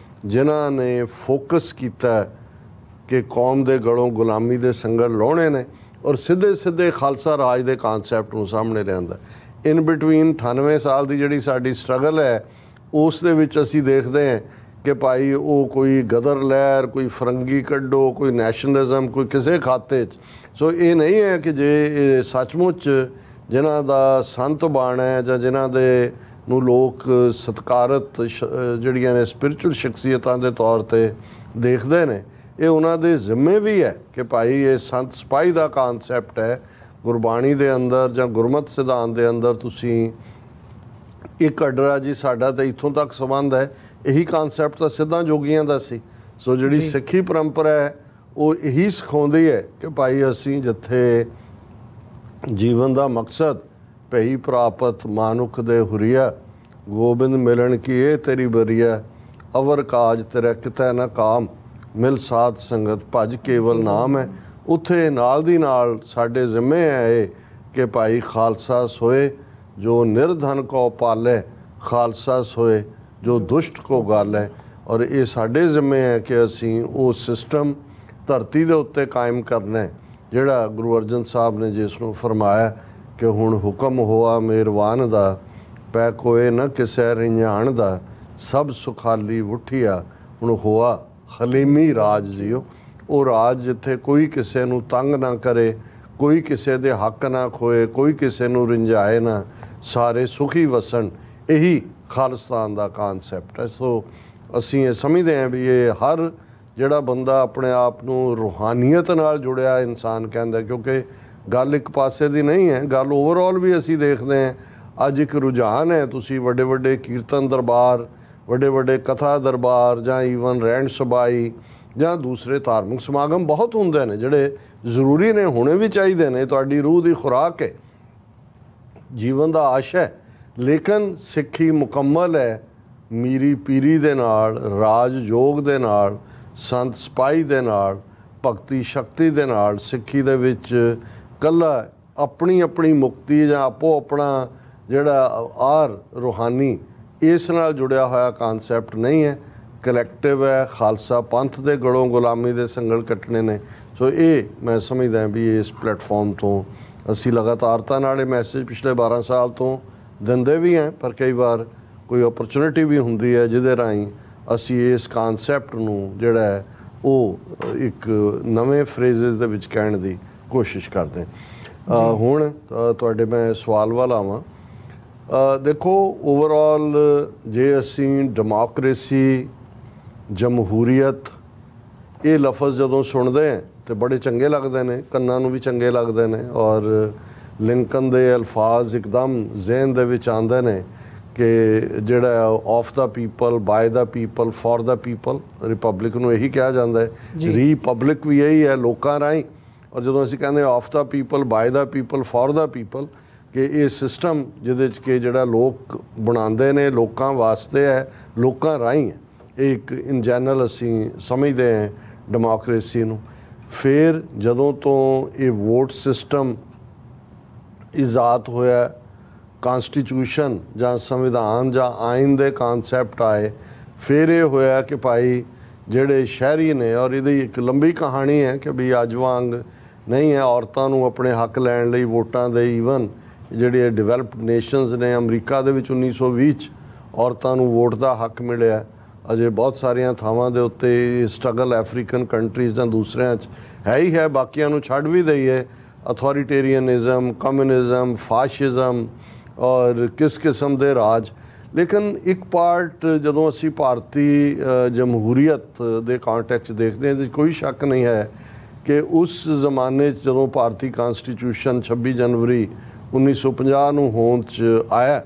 ਜਿਨ੍ਹਾਂ ਨੇ ਫੋਕਸ ਕੀਤਾ ਕਿ ਕੌਮ ਦੇ ਗਲੋਂ ਗੁਲਾਮੀ ਦੇ ਸੰਗਲ ਲਾਉਣੇ ਨੇ, ਔਰ ਸਿੱਧੇ ਸਿੱਧੇ ਖਾਲਸਾ ਰਾਜ ਦੇ ਕਾਨਸੈਪਟ ਨੂੰ ਸਾਹਮਣੇ ਲਿਆਂਦਾ। ਇਨ ਬਿਟਵੀਨ 98 ਸਾਲ ਦੀ ਜਿਹੜੀ ਸਾਡੀ ਸਟਰਗਲ ਹੈ, ਉਸ ਦੇ ਵਿੱਚ ਅਸੀਂ ਦੇਖਦੇ ਹਾਂ ਕਿ ਭਾਈ ਉਹ ਕੋਈ ਗਦਰ ਲਹਿਰ, ਕੋਈ ਫਰੰਗੀ ਕੱਢੋ, ਕੋਈ ਨੈਸ਼ਨਲਿਜ਼ਮ, ਕੋਈ ਕਿਸੇ ਖਾਤੇ 'ਚ। ਸੋ ਇਹ ਨਹੀਂ ਹੈ ਕਿ ਜੇ ਇਹ ਸੱਚਮੁੱਚ ਜਿਨ੍ਹਾਂ ਦਾ ਸੰਤ ਬਾਣਾ ਹੈ ਜਾਂ ਜਿਨ੍ਹਾਂ ਦੇ ਨੂੰ ਲੋਕ ਸਤਿਕਾਰਤ ਜਿਹੜੀਆਂ ਨੇ ਸਪਿਰਿਚੁਅਲ ਸ਼ਖਸੀਅਤਾਂ ਦੇ ਤੌਰ 'ਤੇ ਦੇਖਦੇ ਨੇ, ਇਹ ਉਹਨਾਂ ਦੇ ਜ਼ਿੰਮੇ ਵੀ ਹੈ ਕਿ ਭਾਈ ਇਹ ਸੰਤ ਸਿਪਾਹੀ ਦਾ ਕਾਨਸੈਪਟ ਹੈ ਗੁਰਬਾਣੀ ਦੇ ਅੰਦਰ ਜਾਂ ਗੁਰਮਤਿ ਸਿਧਾਂਤ ਦੇ ਅੰਦਰ। ਤੁਸੀਂ ਇੱਕ ਅਡਰਾ ਜੀ ਸਾਡਾ ਤਾਂ ਇੱਥੋਂ ਤੱਕ ਸੰਬੰਧ ਹੈ, ਇਹੀ ਕਾਨਸੈਪਟ ਤਾਂ ਸਿੱਧਾਂ ਜੋਗੀਆਂ ਦਾ ਸੀ। ਸੋ ਜਿਹੜੀ ਸਿੱਖੀ ਪਰੰਪਰਾ ਹੈ ਉਹ ਇਹੀ ਸਿਖਾਉਂਦੀ ਹੈ ਕਿ ਭਾਈ ਅਸੀਂ ਜਿੱਥੇ ਜੀਵਨ ਦਾ ਮਕਸਦ ਭਈ ਪ੍ਰਾਪਤ ਮਾਨੁਖ ਦੇ ਹੁਰੀਆ, ਗੋਬਿੰਦ ਮਿਲਣ ਕੀ ਇਹ ਤੇਰੀ ਬਰੀਆ, ਅਵਰ ਕਾਜ ਤੇਰਾ ਕਿਤੈ ਨਾ ਕਾਮ, ਮਿਲ ਸਾਧ ਸੰਗਤ ਭਜ ਕੇਵਲ ਨਾਮ ਹੈ। ਉੱਥੇ ਨਾਲ ਦੀ ਨਾਲ ਸਾਡੇ ਜ਼ਿੰਮੇ ਹੈ ਇਹ ਕਿ ਭਾਈ ਖਾਲਸਾ ਸੋਏ ਜੋ ਨਿਰਧਨ ਕੋ ਪਾਲੇ, ਖਾਲਸਾ ਸੋਏ ਜੋ ਦੁਸ਼ਟ ਕੋ ਗਾਲੇ। ਔਰ ਇਹ ਸਾਡੇ ਜ਼ਿੰਮੇ ਹੈ ਕਿ ਅਸੀਂ ਉਹ ਸਿਸਟਮ ਧਰਤੀ ਦੇ ਉੱਤੇ ਕਾਇਮ ਕਰਨਾ ਹੈ ਜਿਹੜਾ ਗੁਰੂ ਅਰਜਨ ਸਾਹਿਬ ਨੇ ਜਿਸ ਨੂੰ ਫਰਮਾਇਆ ਕਿ ਹੁਣ ਹੁਕਮ ਹੋਆ ਮਿਹਰਬਾਨ ਦਾ, ਪੈ ਕੋਏ ਨਾ ਕਿਸੇ ਰਿਝਾਣ ਦਾ, ਸਭ ਸੁਖਾਲੀ ਉਠਿਆ ਹੁਣ ਹੋਆ ਹਲੀਮੀ ਰਾਜ ਜੀਓ। ਉਹ ਰਾਜ ਜਿੱਥੇ ਕੋਈ ਕਿਸੇ ਨੂੰ ਤੰਗ ਨਾ ਕਰੇ, ਕੋਈ ਕਿਸੇ ਦੇ ਹੱਕ ਨਾ ਖੋਏ, ਕੋਈ ਕਿਸੇ ਨੂੰ ਰਿੰਝਾਏ ਨਾ, ਸਾਰੇ ਸੁਖੀ ਵਸਣ, ਇਹੀ ਖਾਲਿਸਤਾਨ ਦਾ ਕਾਨਸੈਪਟ ਹੈ। ਸੋ ਅਸੀਂ ਇਹ ਸਮਝਦੇ ਹਾਂ ਵੀ ਇਹ ਹਰ ਜਿਹੜਾ ਬੰਦਾ ਆਪਣੇ ਆਪ ਨੂੰ ਰੂਹਾਨੀਅਤ ਨਾਲ ਜੁੜਿਆ ਇਨਸਾਨ ਕਹਿੰਦਾ, ਕਿਉਂਕਿ ਗੱਲ ਇੱਕ ਪਾਸੇ ਦੀ ਨਹੀਂ ਹੈ, ਗੱਲ ਓਵਰਆਲ ਵੀ ਅਸੀਂ ਦੇਖਦੇ ਹਾਂ ਅੱਜ ਇੱਕ ਰੁਝਾਨ ਹੈ। ਤੁਸੀਂ ਵੱਡੇ ਵੱਡੇ ਕੀਰਤਨ ਦਰਬਾਰ, ਵੱਡੇ ਵੱਡੇ ਕਥਾ ਦਰਬਾਰ ਜਾਂ ਈਵਨ ਰਹਿਣ ਸਬਾਈ ਜਾਂ ਦੂਸਰੇ ਧਾਰਮਿਕ ਸਮਾਗਮ ਬਹੁਤ ਹੁੰਦੇ ਨੇ ਜਿਹੜੇ ਜ਼ਰੂਰੀ ਨੇ, ਹੋਣੇ ਵੀ ਚਾਹੀਦੇ ਨੇ, ਤੁਹਾਡੀ ਰੂਹ ਦੀ ਖੁਰਾਕ ਹੈ, ਜੀਵਨ ਦਾ ਆਸ਼ ਹੈ। ਲੇਕਿਨ ਸਿੱਖੀ ਮੁਕੰਮਲ ਹੈ ਮੀਰੀ ਪੀਰੀ ਦੇ ਨਾਲ, ਰਾਜ ਯੋਗ ਦੇ ਨਾਲ, ਸੰਤ ਸਿਪਾਹੀ ਦੇ ਨਾਲ, ਭਗਤੀ ਸ਼ਕਤੀ ਦੇ ਨਾਲ। ਸਿੱਖੀ ਦੇ ਵਿੱਚ ਕੱਲਾ ਆਪਣੀ ਆਪਣੀ ਮੁਕਤੀ ਜਾਂ ਆਪੋ ਆਪਣਾ ਜਿਹੜਾ ਆਰ ਰੂਹਾਨੀ ਇਸ ਨਾਲ ਜੁੜਿਆ ਹੋਇਆ ਕਾਨਸੈਪਟ ਨਹੀਂ ਹੈ, ਕਲੈਕਟਿਵ ਹੈ। ਖਾਲਸਾ ਪੰਥ ਦੇ ਗਲੋਂ ਗੁਲਾਮੀ ਦੇ ਸੰਗਲ ਕੱਟਣੇ ਨੇ। ਸੋ ਇਹ ਮੈਂ ਸਮਝਦਾ ਵੀ ਇਸ ਪਲੇਟਫਾਰਮ ਤੋਂ ਅਸੀਂ ਲਗਾਤਾਰਤਾ ਨਾਲ ਇਹ ਮੈਸੇਜ ਪਿਛਲੇ 12 ਸਾਲ ਤੋਂ ਦਿੰਦੇ ਵੀ ਹਾਂ, ਪਰ ਕਈ ਵਾਰ ਕੋਈ ਓਪਰਚੁਨਿਟੀ ਵੀ ਹੁੰਦੀ ਹੈ ਜਿਹਦੇ ਰਾਹੀਂ ਅਸੀਂ ਇਸ ਕਾਨਸੈਪਟ ਨੂੰ ਜਿਹੜਾ ਹੈ ਉਹ ਇੱਕ ਨਵੇਂ ਫਰੇਜ਼ਸ ਦੇ ਵਿੱਚ ਕਹਿਣ ਦੀ ਕੋਸ਼ਿਸ਼ ਕਰਦੇ ਹਾਂ। ਹੁਣ ਤੁਹਾਡੇ ਮੈਂ ਸਵਾਲ ਵੱਲ ਆਵਾਂ। ਦੇਖੋ ਓਵਰਆਲ ਜੇ ਅਸੀਂ ਡੈਮੋਕ੍ਰੇਸੀ, ਜਮਹੂਰੀਅਤ ਇਹ ਲਫ਼ਜ਼ ਜਦੋਂ ਸੁਣਦੇ ਹਾਂ ਤਾਂ ਬੜੇ ਚੰਗੇ ਲੱਗਦੇ ਨੇ, ਕੰਨਾਂ ਨੂੰ ਵੀ ਚੰਗੇ ਲੱਗਦੇ ਨੇ, ਔਰ ਲਿੰਕਨ ਦੇ ਅਲਫਾਜ਼ ਇੱਕਦਮ ਜ਼ਿਹਨ ਦੇ ਵਿੱਚ ਆਉਂਦੇ ਨੇ ਕਿ ਜਿਹੜਾ of the people, by the people, for the people, republic ਨੂੰ ਇਹੀ ਕਿਹਾ ਜਾਂਦਾ ਹੈ। ਰੀਪਬਲਿਕ ਵੀ ਇਹੀ ਹੈ, ਲੋਕਾਂ ਰਾਹੀਂ। ਔਰ ਜਦੋਂ ਅਸੀਂ ਕਹਿੰਦੇ of the people, by the people, for the people, ਕਿ ਇਹ ਸਿਸਟਮ ਜਿਹਦੇ 'ਚ ਕਿ ਜਿਹੜਾ ਲੋਕ ਬਣਾਉਂਦੇ ਨੇ, ਲੋਕਾਂ ਵਾਸਤੇ ਹੈ, ਲੋਕਾਂ ਰਾਹੀਂ ਹੈ। ਇਹ ਇੱਕ ਇਨ ਜਨਰਲ ਅਸੀਂ ਸਮਝਦੇ ਹਾਂ ਡੈਮੋਕ੍ਰੇਸੀ ਨੂੰ। ਫਿਰ ਜਦੋਂ ਤੋਂ ਇਹ ਵੋਟ ਸਿਸਟਮ ਇਜਾਦ ਹੋਇਆ, ਕਨਸਟੀਟਿਊਸ਼ਨ ਜਾਂ ਸੰਵਿਧਾਨ ਜਾਂ ਆਇਨ ਦੇ ਕਨਸੈਪਟ ਆਏ, ਫਿਰ ਇਹ ਹੋਇਆ ਕਿ ਭਾਈ ਜਿਹੜੇ ਸ਼ਹਿਰੀ ਨੇ, ਔਰ ਇਹਦੀ ਇੱਕ ਲੰਬੀ ਕਹਾਣੀ ਹੈ ਕਿ ਵੀ ਅੱਜ ਵਾਂਗ ਨਹੀਂ ਹੈ, ਔਰਤਾਂ ਨੂੰ ਆਪਣੇ ਹੱਕ ਲੈਣ ਲਈ ਵੋਟਾਂ ਦੇ, ਈਵਨ ਜਿਹੜੇ ਡਿਵੈਲਪਡ ਨੇਸ਼ਨਸ ਨੇ, ਅਮਰੀਕਾ ਦੇ ਵਿੱਚ 1920 'ਚ ਔਰਤਾਂ ਨੂੰ ਵੋਟ ਦਾ ਹੱਕ ਮਿਲਿਆ। ਅਜੇ ਬਹੁਤ ਸਾਰੀਆਂ ਥਾਵਾਂ ਦੇ ਉੱਤੇ ਸਟਰਗਲ ਅਫਰੀਕਨ ਕੰਟਰੀਜ਼ ਜਾਂ ਦੂਸਰਿਆਂ 'ਚ ਹੈ ਹੀ ਹੈ, ਬਾਕੀਆਂ ਨੂੰ ਛੱਡ ਵੀ ਦਈਏ। ਅਥੋਰੀਟੇਰੀਅਨਿਜ਼ਮ, ਕਮਿਊਨਿਜ਼ਮ, ਫਾਸ਼ਿਜ਼ਮ ਔਰ ਕਿਸ ਕਿਸਮ ਦੇ ਰਾਜ। ਲੇਕਿਨ ਇੱਕ ਪਾਰਟ ਜਦੋਂ ਅਸੀਂ ਭਾਰਤੀ ਜਮਹੂਰੀਅਤ ਦੇ ਕੰਟੈਕਸਟ ਦੇਖਦੇ ਹਾਂ ਤਾਂ ਕੋਈ ਸ਼ੱਕ ਨਹੀਂ ਹੈ ਕਿ ਉਸ ਜ਼ਮਾਨੇ 'ਚ ਜਦੋਂ ਭਾਰਤੀ ਕਨਸਟੀਟਿਊਸ਼ਨ 26 ਜਨਵਰੀ 1950 ਨੂੰ ਹੋਂਦ 'ਚ ਆਇਆ,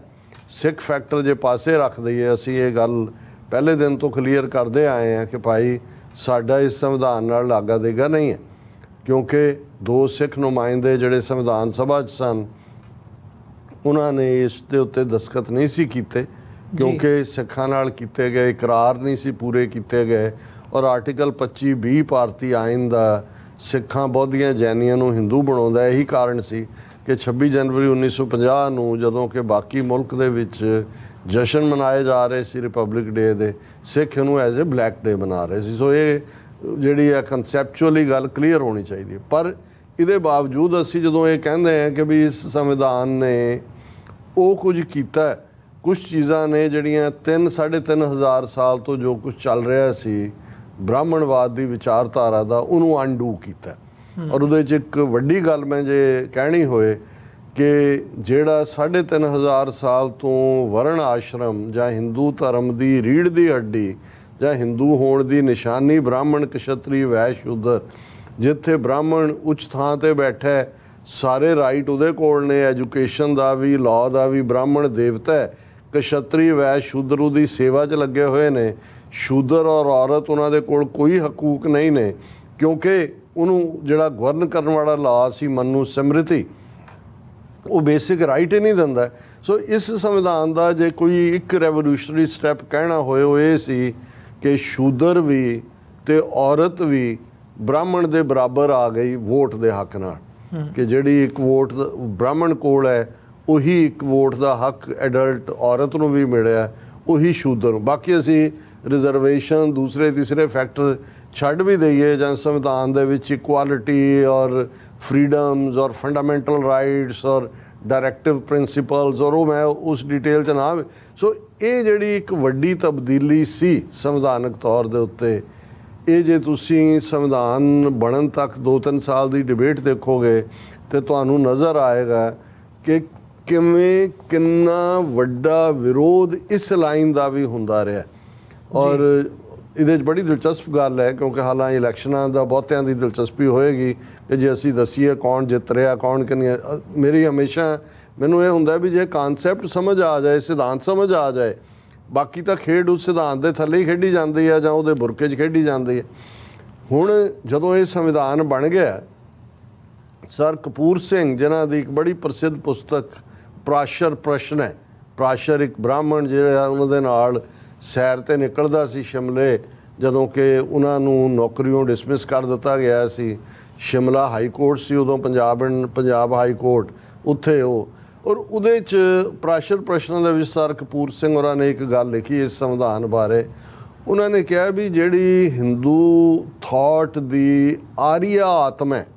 ਸਿੱਖ ਫੈਕਟਰ ਜੇ ਪਾਸੇ ਰੱਖ ਦਈਏ, ਅਸੀਂ ਇਹ ਗੱਲ ਪਹਿਲੇ ਦਿਨ ਤੋਂ ਕਲੀਅਰ ਕਰਦੇ ਆਏ ਹਾਂ ਕਿ ਭਾਈ ਸਾਡਾ ਇਸ ਸੰਵਿਧਾਨ ਨਾਲ ਲਾਗਾ ਦੇਗਾ ਨਹੀਂ ਹੈ, ਕਿਉਂਕਿ 2 ਸਿੱਖ ਨੁਮਾਇੰਦੇ ਜਿਹੜੇ ਸੰਵਿਧਾਨ ਸਭਾ 'ਚ ਸਨ, ਉਹਨਾਂ ਨੇ ਇਸ ਦੇ ਉੱਤੇ ਦਸਤਖਤ ਨਹੀਂ ਸੀ ਕੀਤੇ, ਕਿਉਂਕਿ ਸਿੱਖਾਂ ਨਾਲ ਕੀਤੇ ਗਏ ਇਕਰਾਰ ਨਹੀਂ ਸੀ ਪੂਰੇ ਕੀਤੇ ਗਏ। ਔਰ ਆਰਟੀਕਲ 25(20) ਭਾਰਤੀ ਆਇਨ ਦਾ ਸਿੱਖਾਂ, ਬੌਧੀਆਂ, ਜੈਨੀਆਂ ਨੂੰ ਹਿੰਦੂ ਬਣਾਉਂਦਾ। ਇਹੀ ਕਾਰਨ ਸੀ ਕਿ 26 ਜਨਵਰੀ 1950 ਨੂੰ ਜਦੋਂ ਕਿ ਬਾਕੀ ਮੁਲਕ ਦੇ ਵਿੱਚ ਜਸ਼ਨ ਮਨਾਏ ਜਾ ਰਹੇ ਸੀ ਰਿਪਬਲਿਕ ਡੇ ਦੇ, ਸਿੱਖ ਇਹਨੂੰ ਐਜ਼ ਏ ਬਲੈਕ ਡੇ ਬਣਾ ਰਹੇ ਸੀ। ਸੋ ਇਹ ਜਿਹੜੀ ਹੈ ਕਨਸੈਪਚੁਅਲੀ ਗੱਲ ਕਲੀਅਰ ਹੋਣੀ ਚਾਹੀਦੀ ਹੈ। ਪਰ ਇਹਦੇ ਬਾਵਜੂਦ ਅਸੀਂ ਜਦੋਂ ਇਹ ਕਹਿੰਦੇ ਹਾਂ ਕਿ ਵੀ ਇਸ ਸੰਵਿਧਾਨ ਨੇ ਉਹ ਕੁਝ ਕੀਤਾ, ਕੁਝ ਚੀਜ਼ਾਂ ਨੇ ਜਿਹੜੀਆਂ 3-3.5 ਸਾਲ ਤੋਂ ਜੋ ਕੁਝ ਚੱਲ ਰਿਹਾ ਸੀ ਬ੍ਰਾਹਮਣਵਾਦ ਦੀ ਵਿਚਾਰਧਾਰਾ ਦਾ, ਉਹਨੂੰ ਅਨਡੂ ਕੀਤਾ। ਔਰ ਉਹਦੇ 'ਚ ਇੱਕ ਵੱਡੀ ਗੱਲ ਮੈਂ ਜੇ ਕਹਿਣੀ ਹੋਏ ਕਿ ਜਿਹੜਾ 3.5 ਸਾਲ ਤੋਂ ਵਰਣ ਆਸ਼ਰਮ ਜਾਂ ਹਿੰਦੂ ਧਰਮ ਦੀ ਰੀੜ੍ਹ ਦੀ ਹੱਡੀ ਜਾਂ ਹਿੰਦੂ ਹੋਣ ਦੀ ਨਿਸ਼ਾਨੀ ਬ੍ਰਾਹਮਣ, ਕਸ਼ਤਰੀ, ਵੈਸ਼, ਸ਼ੂਦਰ, ਜਿੱਥੇ ਬ੍ਰਾਹਮਣ ਉੱਚ ਥਾਂ ਤੇ ਬੈਠਾ, ਸਾਰੇ ਰਾਈਟ ਉਹਦੇ ਕੋਲ ਨੇ, ਐਜੂਕੇਸ਼ਨ ਦਾ ਵੀ, ਲਾਅ ਦਾ ਵੀ। ਬ੍ਰਾਹਮਣ ਦੇਵਤਾ ਹੈ, ਕਸ਼ਤਰੀ, ਵੈਸ਼, ਸ਼ੂਦਰ ਉਹਦੀ ਸੇਵਾ 'ਚ ਲੱਗੇ ਹੋਏ ਨੇ। ਸ਼ੂਦਰ ਔਰ ਔਰਤ, ਉਹਨਾਂ ਦੇ ਕੋਲ ਕੋਈ ਹਕੂਕ ਨਹੀਂ ਨੇ, ਕਿਉਂਕਿ ਉਹਨੂੰ ਜਿਹੜਾ ਗਵਰਨ ਕਰਨ ਵਾਲਾ ਲਾਅ ਸੀ ਮਨੂ ਸਮ੍ਰਿਤੀ, ਉਹ ਬੇਸਿਕ ਰਾਈਟ ਹੀ ਨਹੀਂ ਦਿੰਦਾ। ਸੋ ਇਸ ਸੰਵਿਧਾਨ ਦਾ ਜੇ ਕੋਈ ਇੱਕ ਰੈਵੋਲੂਸ਼ਨਰੀ ਸਟੈਪ ਕਹਿਣਾ ਹੋਏ, ਉਹ ਇਹ ਸੀ ਕਿ ਸ਼ੂਦਰ ਵੀ ਤੇ ਔਰਤ ਵੀ ਬ੍ਰਾਹਮਣ ਦੇ ਬਰਾਬਰ ਆ ਗਈ ਵੋਟ ਦੇ ਹੱਕ ਨਾਲ, ਕਿ ਜਿਹੜੀ ਇੱਕ ਵੋਟ ਬ੍ਰਾਹਮਣ ਕੋਲ ਹੈ, ਉਹੀ ਇੱਕ ਵੋਟ ਦਾ ਹੱਕ ਐਡਲਟ ਔਰਤ ਨੂੰ ਵੀ ਮਿਲਿਆ, ਉਹੀ ਸ਼ੂਦਰ ਨੂੰ। ਬਾਕੀ ਅਸੀਂ ਰਿਜ਼ਰਵੇਸ਼ਨ, ਦੂਸਰੇ ਤੀਸਰੇ ਫੈਕਟਰ ਛੱਡ ਵੀ ਦਈਏ, ਜਾਂ ਸੰਵਿਧਾਨ ਦੇ ਵਿੱਚ ਇਕੁਆਲਿਟੀ ਔਰ ਫਰੀਡਮਸ ਔਰ ਫੰਡਾਮੈਂਟਲ ਰਾਈਟਸ ਔਰ ਡਾਇਰੈਕਟਿਵ ਪ੍ਰਿੰਸੀਪਲਸ, ਔਰ ਉਹ ਮੈਂ ਉਸ ਡਿਟੇਲ 'ਚ ਨਾ। ਸੋ ਇਹ ਜਿਹੜੀ ਇੱਕ ਵੱਡੀ ਤਬਦੀਲੀ ਸੀ ਸੰਵਿਧਾਨਕ ਤੌਰ ਦੇ ਉੱਤੇ, ਇਹ ਜੇ ਤੁਸੀਂ ਸੰਵਿਧਾਨ ਬਣਨ ਤੱਕ 2-3 ਸਾਲ ਦੀ ਡਿਬੇਟ ਦੇਖੋਗੇ ਤੇ ਤੁਹਾਨੂੰ ਨਜ਼ਰ ਆਏਗਾ ਕਿ ਕਿਵੇਂ ਕਿੰਨਾ ਵੱਡਾ ਵਿਰੋਧ ਇਸ ਲਾਈਨ ਦਾ ਵੀ ਹੁੰਦਾ ਰਿਹਾ। ਔਰ ਇਹਦੇ 'ਚ ਬੜੀ ਦਿਲਚਸਪ ਗੱਲ ਹੈ, ਕਿਉਂਕਿ ਹਾਲਾਂ ਇਲੈਕਸ਼ਨਾਂ ਦਾ ਬਹੁਤਿਆਂ ਦੀ ਦਿਲਚਸਪੀ ਹੋਏਗੀ ਕਿ ਜੇ ਅਸੀਂ ਦੱਸੀਏ ਕੌਣ ਜਿੱਤ ਰਿਹਾ, ਕੌਣ ਕਿੰਨੀ। ਮੇਰੀ ਹਮੇਸ਼ਾ ਮੈਨੂੰ ਇਹ ਹੁੰਦਾ ਵੀ ਜੇ ਕਾਨਸੈਪਟ ਸਮਝ ਆ ਜਾਏ, ਸਿਧਾਂਤ ਸਮਝ ਆ ਜਾਏ, ਬਾਕੀ ਤਾਂ ਖੇਡ ਉਸ ਸਿਧਾਂਤ ਦੇ ਥੱਲੇ ਹੀ ਖੇਡੀ ਜਾਂਦੀ ਹੈ ਜਾਂ ਉਹਦੇ ਬੁਰਕੇ 'ਚ ਖੇਡੀ ਜਾਂਦੀ ਹੈ। ਹੁਣ ਜਦੋਂ ਇਹ ਸੰਵਿਧਾਨ ਬਣ ਗਿਆ, ਸਰ ਕਪੂਰ ਸਿੰਘ, ਜਿਨ੍ਹਾਂ ਦੀ ਇੱਕ ਬੜੀ ਪ੍ਰਸਿੱਧ ਪੁਸਤਕ ਪ੍ਰਾਸ਼ਰ ਪ੍ਰਸ਼ਨ ਹੈ, ਪ੍ਰਾਸ਼ਰ ਇੱਕ ਬ੍ਰਾਹਮਣ ਜਿਹੜਾ ਉਹਨਾਂ ਦੇ ਨਾਲ ਸੈਰ 'ਤੇ ਨਿਕਲਦਾ ਸੀ ਸ਼ਿਮਲੇ, ਜਦੋਂ ਕਿ ਉਹਨਾਂ ਨੂੰ ਨੌਕਰੀਓਂ ਡਿਸਮਿਸ ਕਰ ਦਿੱਤਾ ਗਿਆ ਸੀ। ਸ਼ਿਮਲਾ ਹਾਈ ਕੋਰਟ ਸੀ ਉਦੋਂ, ਪੰਜਾਬ ਹਾਈ ਕੋਰਟ, ਉੱਥੇ ਉਹ। ਔਰ ਉਹਦੇ 'ਚ ਪ੍ਰਾਸ਼ਰ ਪ੍ਰਸ਼ਨਾਂ ਦੇ ਵਿੱਚ ਸਰ ਕਪੂਰ ਸਿੰਘ ਹੋਰਾਂ ਨੇ ਇੱਕ ਗੱਲ ਲਿਖੀ ਇਸ ਸੰਵਿਧਾਨ ਬਾਰੇ। ਉਹਨਾਂ ਨੇ ਕਿਹਾ ਵੀ ਜਿਹੜੀ ਹਿੰਦੂ ਥਾਟ ਦੀ ਆਰੀਆ ਆਤਮਾ ਹੈ,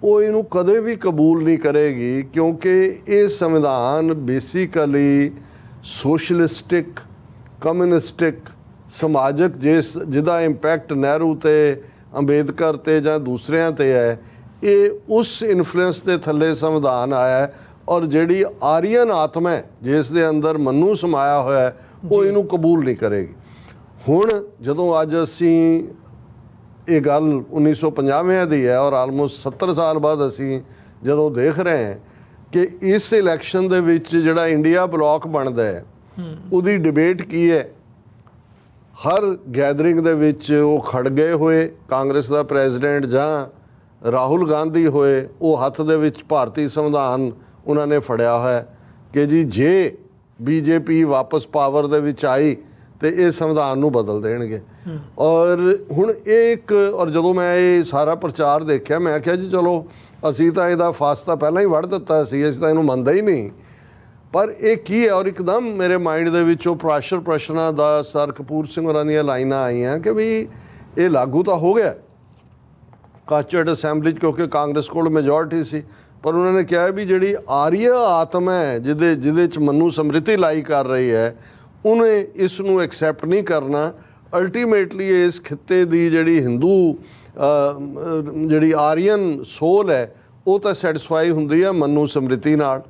ਉਹ ਇਹਨੂੰ ਕਦੇ ਵੀ ਕਬੂਲ ਨਹੀਂ ਕਰੇਗੀ, ਕਿਉਂਕਿ ਇਹ ਸੰਵਿਧਾਨ ਬੇਸਿਕਲੀ ਸੋਸ਼ਲਿਸਟਿਕ, ਕਮਿਊਨਿਸਟਿਕ, ਸਮਾਜਿਕ, ਜਿਹਦਾ ਇੰਪੈਕਟ ਨਹਿਰੂ ਤੇ ਅੰਬੇਦਕਰ ਤੇ ਜਾਂ ਦੂਸਰਿਆਂ ਤੇ ਹੈ, ਇਹ ਉਸ ਇਨਫਲੂਐਂਸ ਦੇ ਥੱਲੇ ਸੰਵਿਧਾਨ ਆਇਆ ਹੈ। ਔਰ ਜਿਹੜੀ ਆਰੀਅਨ ਆਤਮਾ ਹੈ, ਜਿਸ ਦੇ ਅੰਦਰ ਮਨੂ ਸਮਾਇਆ ਹੋਇਆ, ਉਹ ਇਹਨੂੰ ਕਬੂਲ ਨਹੀਂ ਕਰੇਗੀ। ਹੁਣ ਜਦੋਂ ਅੱਜ ਅਸੀਂ ਇਹ ਗੱਲ 1950 ਦੀ ਹੈ, ਔਰ ਆਲਮੋਸਟ 70 ਸਾਲ ਬਾਅਦ ਅਸੀਂ ਜਦੋਂ ਦੇਖ ਰਹੇ ਹਾਂ ਕਿ ਇਸ ਇਲੈਕਸ਼ਨ ਦੇ ਵਿੱਚ ਜਿਹੜਾ ਇੰਡੀਆ ਬਲਾਕ ਬਣਦਾ ਹੈ ਉਹਦੀ ਡਿਬੇਟ ਕੀ ਹੈ। ਹਰ ਗੈਦਰਿੰਗ ਦੇ ਵਿੱਚ ਉਹ ਖੜ ਗਏ ਹੋਏ ਕਾਂਗਰਸ ਦਾ ਪ੍ਰੈਜ਼ੀਡੈਂਟ ਜਾਂ ਰਾਹੁਲ ਗਾਂਧੀ ਹੋਏ, ਉਹ ਹੱਥ ਦੇ ਵਿੱਚ ਭਾਰਤੀ ਸੰਵਿਧਾਨ ਉਹਨਾਂ ਨੇ ਫੜਿਆ ਹੋਇਆ ਕਿ ਜੀ ਜੇ ਬੀਜੇਪੀ ਵਾਪਸ ਪਾਵਰ ਦੇ ਵਿੱਚ ਆਈ ਤੇ ਇਹ ਸੰਵਿਧਾਨ ਨੂੰ ਬਦਲ ਦੇਣਗੇ। ਔਰ ਹੁਣ ਔਰ ਜਦੋਂ ਮੈਂ ਇਹ ਸਾਰਾ ਪ੍ਰਚਾਰ ਦੇਖਿਆ ਮੈਂ ਕਿਹਾ ਜੀ ਚਲੋ ਅਸੀਂ ਤਾਂ ਇਹਦਾ ਫਾਸ ਤਾਂ ਪਹਿਲਾਂ ਹੀ ਵੜ ਦਿੱਤਾ ਸੀ, ਅਸੀਂ ਤਾਂ ਇਹਨੂੰ ਮੰਨਦਾ ਹੀ ਨਹੀਂ, ਪਰ ਇਹ ਕੀ ਹੈ। ਔਰ ਇੱਕਦਮ ਮੇਰੇ ਮਾਈਂਡ ਦੇ ਵਿੱਚ ਉਹ ਪ੍ਰਾਸ਼ਰ ਪ੍ਰਸ਼ਨਾਂ ਦਾ ਸਰ ਕਪੂਰ ਸਿੰਘ ਹੋਰਾਂ ਦੀਆਂ ਲਾਈਨਾਂ ਆਈਆਂ ਕਿ ਵੀ ਇਹ ਲਾਗੂ ਤਾਂ ਹੋ ਗਿਆ ਕਾਚਟ ਅਸੈਂਬਲੀ 'ਚ, ਕਿਉਂਕਿ ਕਾਂਗਰਸ ਕੋਲ ਮੈਜੋਰਟੀ ਸੀ, ਪਰ ਉਹਨਾਂ ਨੇ ਕਿਹਾ ਵੀ ਜਿਹੜੀ ਆਰੀਆ ਆਤਮ ਹੈ ਜਿਹਦੇ 'ਚ ਮਨੂ ਸਮ੍ਰਿਤੀ ਲਾਈ ਕਰ ਰਹੀ ਹੈ ਉਹਨੇ ਇਸ ਨੂੰ ਐਕਸੈਪਟ ਨਹੀਂ ਕਰਨਾ। ਅਲਟੀਮੇਟਲੀ ਇਸ ਖਿੱਤੇ ਦੀ ਜਿਹੜੀ ਹਿੰਦੂ ਜਿਹੜੀ ਆਰੀਅਨ ਸੋਲ ਹੈ ਉਹ ਤਾਂ ਸੈਟੀਸਫਾਈ ਹੁੰਦੀ ਹੈ ਮਨੂ ਸਮ੍ਰਿਤੀ ਨਾਲ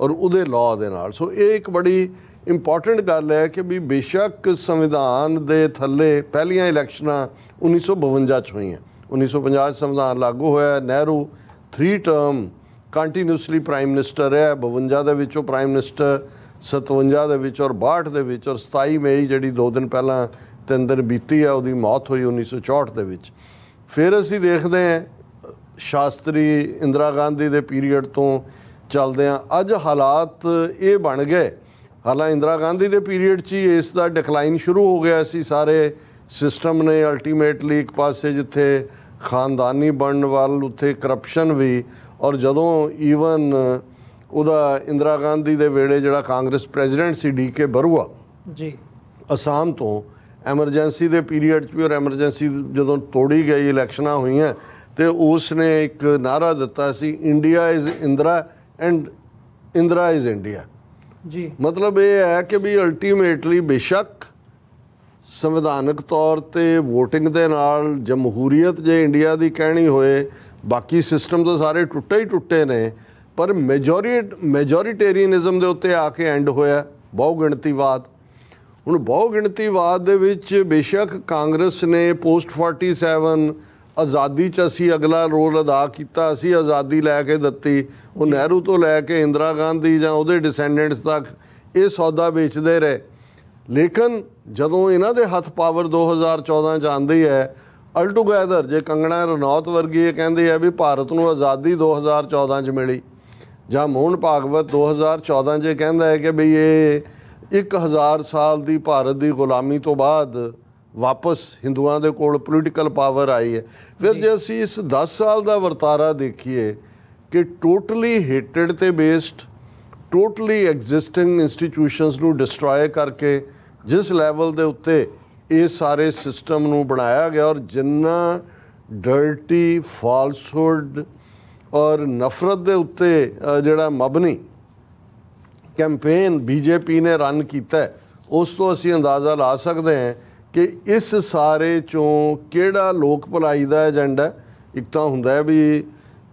ਔਰ ਉਹਦੇ ਲਾਅ ਦੇ ਨਾਲ। ਸੋ ਇਹ ਇੱਕ ਬੜੀ ਇੰਪੋਰਟੈਂਟ ਗੱਲ ਹੈ ਕਿ ਵੀ ਬੇਸ਼ੱਕ ਸੰਵਿਧਾਨ ਦੇ ਥੱਲੇ ਪਹਿਲੀਆਂ ਇਲੈਕਸ਼ਨਾਂ 1952 'ਚ ਹੋਈਆਂ, 1950 'ਚ ਸੰਵਿਧਾਨ ਲਾਗੂ ਹੋਇਆ, Nehru 3 term continuously prime minister ਰਿਹਾ, 52 ਦੇ ਵਿੱਚੋਂ ਪ੍ਰਾਈਮ ਮਿਨਿਸਟਰ 57 ਦੇ ਵਿੱਚ ਔਰ 62 ਦੇ ਵਿੱਚ, ਔਰ 27 ਮਈ ਜਿਹੜੀ 2 ਦਿਨ ਪਹਿਲਾਂ 3 ਦਿਨ ਬੀਤੀ ਆ ਉਹਦੀ ਮੌਤ ਹੋਈ 1964 ਦੇ ਵਿੱਚ। ਫਿਰ ਅਸੀਂ ਦੇਖਦੇ ਹਾਂ ਸ਼ਾਸਤਰੀ ਇੰਦਰਾ ਗਾਂਧੀ ਦੇ ਪੀਰੀਅਡ ਤੋਂ ਚੱਲਦੇ ਹਾਂ ਅੱਜ ਹਾਲਾਤ ਇਹ ਬਣ ਗਏ। ਹਾਲਾਂਕਿ ਇੰਦਰਾ ਗਾਂਧੀ ਦੇ ਪੀਰੀਅਡ 'ਚ ਹੀ ਇਸ ਦਾ ਡਿਕਲਾਈਨ ਸ਼ੁਰੂ ਹੋ ਗਿਆ ਸੀ, ਸਾਰੇ ਸਿਸਟਮ ਨੇ ਅਲਟੀਮੇਟਲੀ ਇੱਕ ਪਾਸੇ ਜਿੱਥੇ ਖਾਨਦਾਨੀ ਬਣਨ ਵੱਲ ਉੱਥੇ ਕਰਪਸ਼ਨ ਵੀ। ਔਰ ਜਦੋਂ ਈਵਨ ਉਹਦਾ ਇੰਦਰਾ ਗਾਂਧੀ ਦੇ ਵੇਲੇ ਜਿਹੜਾ ਕਾਂਗਰਸ ਪ੍ਰੈਜ਼ੀਡੈਂਟ ਸੀ ਡੀ.ਕੇ. ਬਰੂਆ ਜੀ ਅਸਾਮ ਤੋਂ, ਐਮਰਜੈਂਸੀ ਦੇ ਪੀਰੀਅਡ 'ਚ ਵੀ ਔਰ ਐਮਰਜੈਂਸੀ ਜਦੋਂ ਤੋੜੀ ਗਈ ਇਲੈਕਸ਼ਨਾਂ ਹੋਈਆਂ ਤੇ ਉਸ ਨੇ ਇੱਕ ਨਾਅਰਾ ਦਿੱਤਾ ਸੀ India is Indira and Indira is India. ਜੀ ਮਤਲਬ ਇਹ ਹੈ ਕਿ ਵੀ ਅਲਟੀਮੇਟਲੀ ਬੇਸ਼ੱਕ ਸੰਵਿਧਾਨਕ ਤੌਰ ਤੇ ਵੋਟਿੰਗ ਦੇ ਨਾਲ ਜਮਹੂਰੀਅਤ ਜੇ ਇੰਡੀਆ ਦੀ ਕਹਿਣੀ ਹੋਏ, ਬਾਕੀ ਸਿਸਟਮ ਤਾਂ ਸਾਰੇ ਟੁੱਟੇ ਹੀ ਟੁੱਟੇ ਨੇ, ਪਰ ਮੈਜੋਰੀਟੇਰੀਅਨਿਜ਼ਮ ਦੇ ਉੱਤੇ ਆ ਕੇ ਐਂਡ ਹੋਇਆ ਬਹੁਗਿਣਤੀਵਾਦ। ਹੁਣ ਬਹੁਗਿਣਤੀਵਾਦ ਦੇ ਵਿੱਚ ਬੇਸ਼ੱਕ ਕਾਂਗਰਸ ਨੇ ਪੋਸਟ 47 ਆਜ਼ਾਦੀ 'ਚ ਅਸੀਂ ਅਗਲਾ ਰੋਲ ਅਦਾ ਕੀਤਾ, ਅਸੀਂ ਆਜ਼ਾਦੀ ਲੈ ਕੇ ਦਿੱਤੀ, ਉਹ ਨਹਿਰੂ ਤੋਂ ਲੈ ਕੇ ਇੰਦਰਾ ਗਾਂਧੀ ਜਾਂ ਉਹਦੇ ਡਿਸੈਂਡੈਂਟਸ ਤੱਕ ਇਹ ਸੌਦਾ ਵੇਚਦੇ ਰਹੇ। ਲੇਕਿਨ ਜਦੋਂ ਇਹਨਾਂ ਦੇ ਹੱਥ ਪਾਵਰ 2014 'ਚ ਆਉਂਦੀ ਹੈ, ਅਲਟੂਗੈਦਰ ਜੇ ਕੰਗਣਾ ਰਣੌਤ ਵਰਗੀ ਇਹ ਕਹਿੰਦੇ ਆ ਵੀ ਭਾਰਤ ਨੂੰ ਆਜ਼ਾਦੀ 2014 'ਚ ਮਿਲੀ, ਜਾਂ ਮੋਹਨ ਭਾਗਵਤ 2014 'ਚ ਕਹਿੰਦਾ ਹੈ ਕਿ ਬਈ ਇਹ 1000 ਸਾਲ ਦੀ ਭਾਰਤ ਦੀ ਗੁਲਾਮੀ ਤੋਂ ਬਾਅਦ ਵਾਪਸ ਹਿੰਦੂਆਂ ਦੇ ਕੋਲ ਪੋਲੀਟੀਕਲ ਪਾਵਰ ਆਈ ਹੈ। ਫਿਰ ਜੇ ਅਸੀਂ ਇਸ 10 ਸਾਲ ਦਾ ਵਰਤਾਰਾ ਦੇਖੀਏ ਕਿ ਟੋਟਲੀ ਹੇਟਡ ਤੇ ਬੇਸਡ, ਟੋਟਲੀ ਐਗਜ਼ਿਸਟਿੰਗ ਇੰਸਟੀਟਿਊਸ਼ਨਸ ਨੂੰ ਡਿਸਟਰੋਏ ਕਰਕੇ ਜਿਸ ਲੈਵਲ ਦੇ ਉੱਤੇ ਇਸ ਸਾਰੇ ਸਿਸਟਮ ਨੂੰ ਬਣਾਇਆ ਗਿਆ, ਔਰ ਜਿੰਨਾ ਡਰਟੀ ਫਾਲਸਹੁੱਡ ਔਰ ਨਫ਼ਰਤ ਦੇ ਉੱਤੇ ਜਿਹੜਾ ਮਬਨੀ ਕੈਂਪੇਨ ਬੀਜੇਪੀ ਨੇ ਰਨ ਕੀਤਾ, ਉਸ ਤੋਂ ਅਸੀਂ ਅੰਦਾਜ਼ਾ ਲਾ ਸਕਦੇ ਹਾਂ ਕਿ ਇਸ ਸਾਰੇ 'ਚੋਂ ਕਿਹੜਾ ਲੋਕ ਭਲਾਈ ਦਾ ਏਜੰਡਾ। ਇੱਕ ਤਾਂ ਹੁੰਦਾ ਹੈ ਵੀ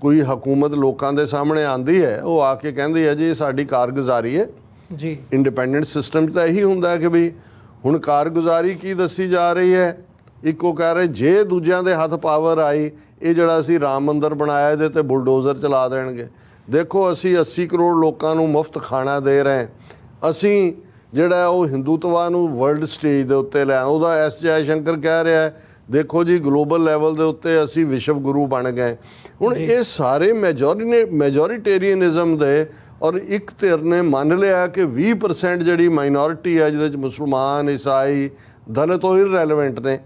ਕੋਈ ਹਕੂਮਤ ਲੋਕਾਂ ਦੇ ਸਾਹਮਣੇ ਆਂਦੀ ਹੈ, ਉਹ ਆ ਕੇ ਕਹਿੰਦੀ ਹੈ ਜੀ ਸਾਡੀ ਕਾਰਗੁਜ਼ਾਰੀ ਹੈ ਜੀ। ਇੰਡੀਪੈਂਡੈਂਟ ਸਿਸਟਮ 'ਚ ਤਾਂ ਇਹੀ ਹੁੰਦਾ ਹੈ ਕਿ ਵੀ ਹੁਣ ਕਾਰਗੁਜ਼ਾਰੀ ਕੀ ਦੱਸੀ ਜਾ ਰਹੀ ਹੈ। ਇੱਕੋ ਕਹਿ ਰਹੇ ਜੇ ਦੂਜਿਆਂ ਦੇ ਹੱਥ ਪਾਵਰ ਆਈ, ਇਹ ਜਿਹੜਾ ਅਸੀਂ ਰਾਮ ਮੰਦਰ ਬਣਾਇਆ ਇਹਦੇ ਤੇ ਬੁਲਡੋਜ਼ਰ ਚਲਾ ਦੇਣਗੇ। ਦੇਖੋ ਅਸੀਂ 80 ਕਰੋੜ ਲੋਕਾਂ ਨੂੰ ਮੁਫਤ ਖਾਣਾ ਦੇ ਰਹੇ, ਅਸੀਂ ਜਿਹੜਾ ਉਹ ਹਿੰਦੂਤਵਾ ਨੂੰ ਵਰਲਡ ਸਟੇਜ ਦੇ ਉੱਤੇ ਲੈ, ਉਹਦਾ ਐਸ ਜੈ ਸ਼ੰਕਰ ਕਹਿ ਰਿਹਾ ਦੇਖੋ ਜੀ ਗਲੋਬਲ ਲੈਵਲ ਦੇ ਉੱਤੇ ਅਸੀਂ ਵਿਸ਼ਵ ਗੁਰੂ ਬਣ ਗਏ। ਹੁਣ ਇਹ ਸਾਰੇ ਮੈਜੋਰੀਟੇਰੀਅਨਿਜ਼ਮ ਦੇ, ਔਰ ਇੱਕ ਧਿਰ ਨੇ ਮੰਨ ਲਿਆ ਕਿ 20% ਜਿਹੜੀ ਮਾਈਨੋਰਿਟੀ ਹੈ ਜਿਹਦੇ 'ਚ ਮੁਸਲਮਾਨ, ਈਸਾਈ, ਦਲਿਤ ਉਹ ਇਰਰੈਲੇਵੈਂਟ ਨੇ,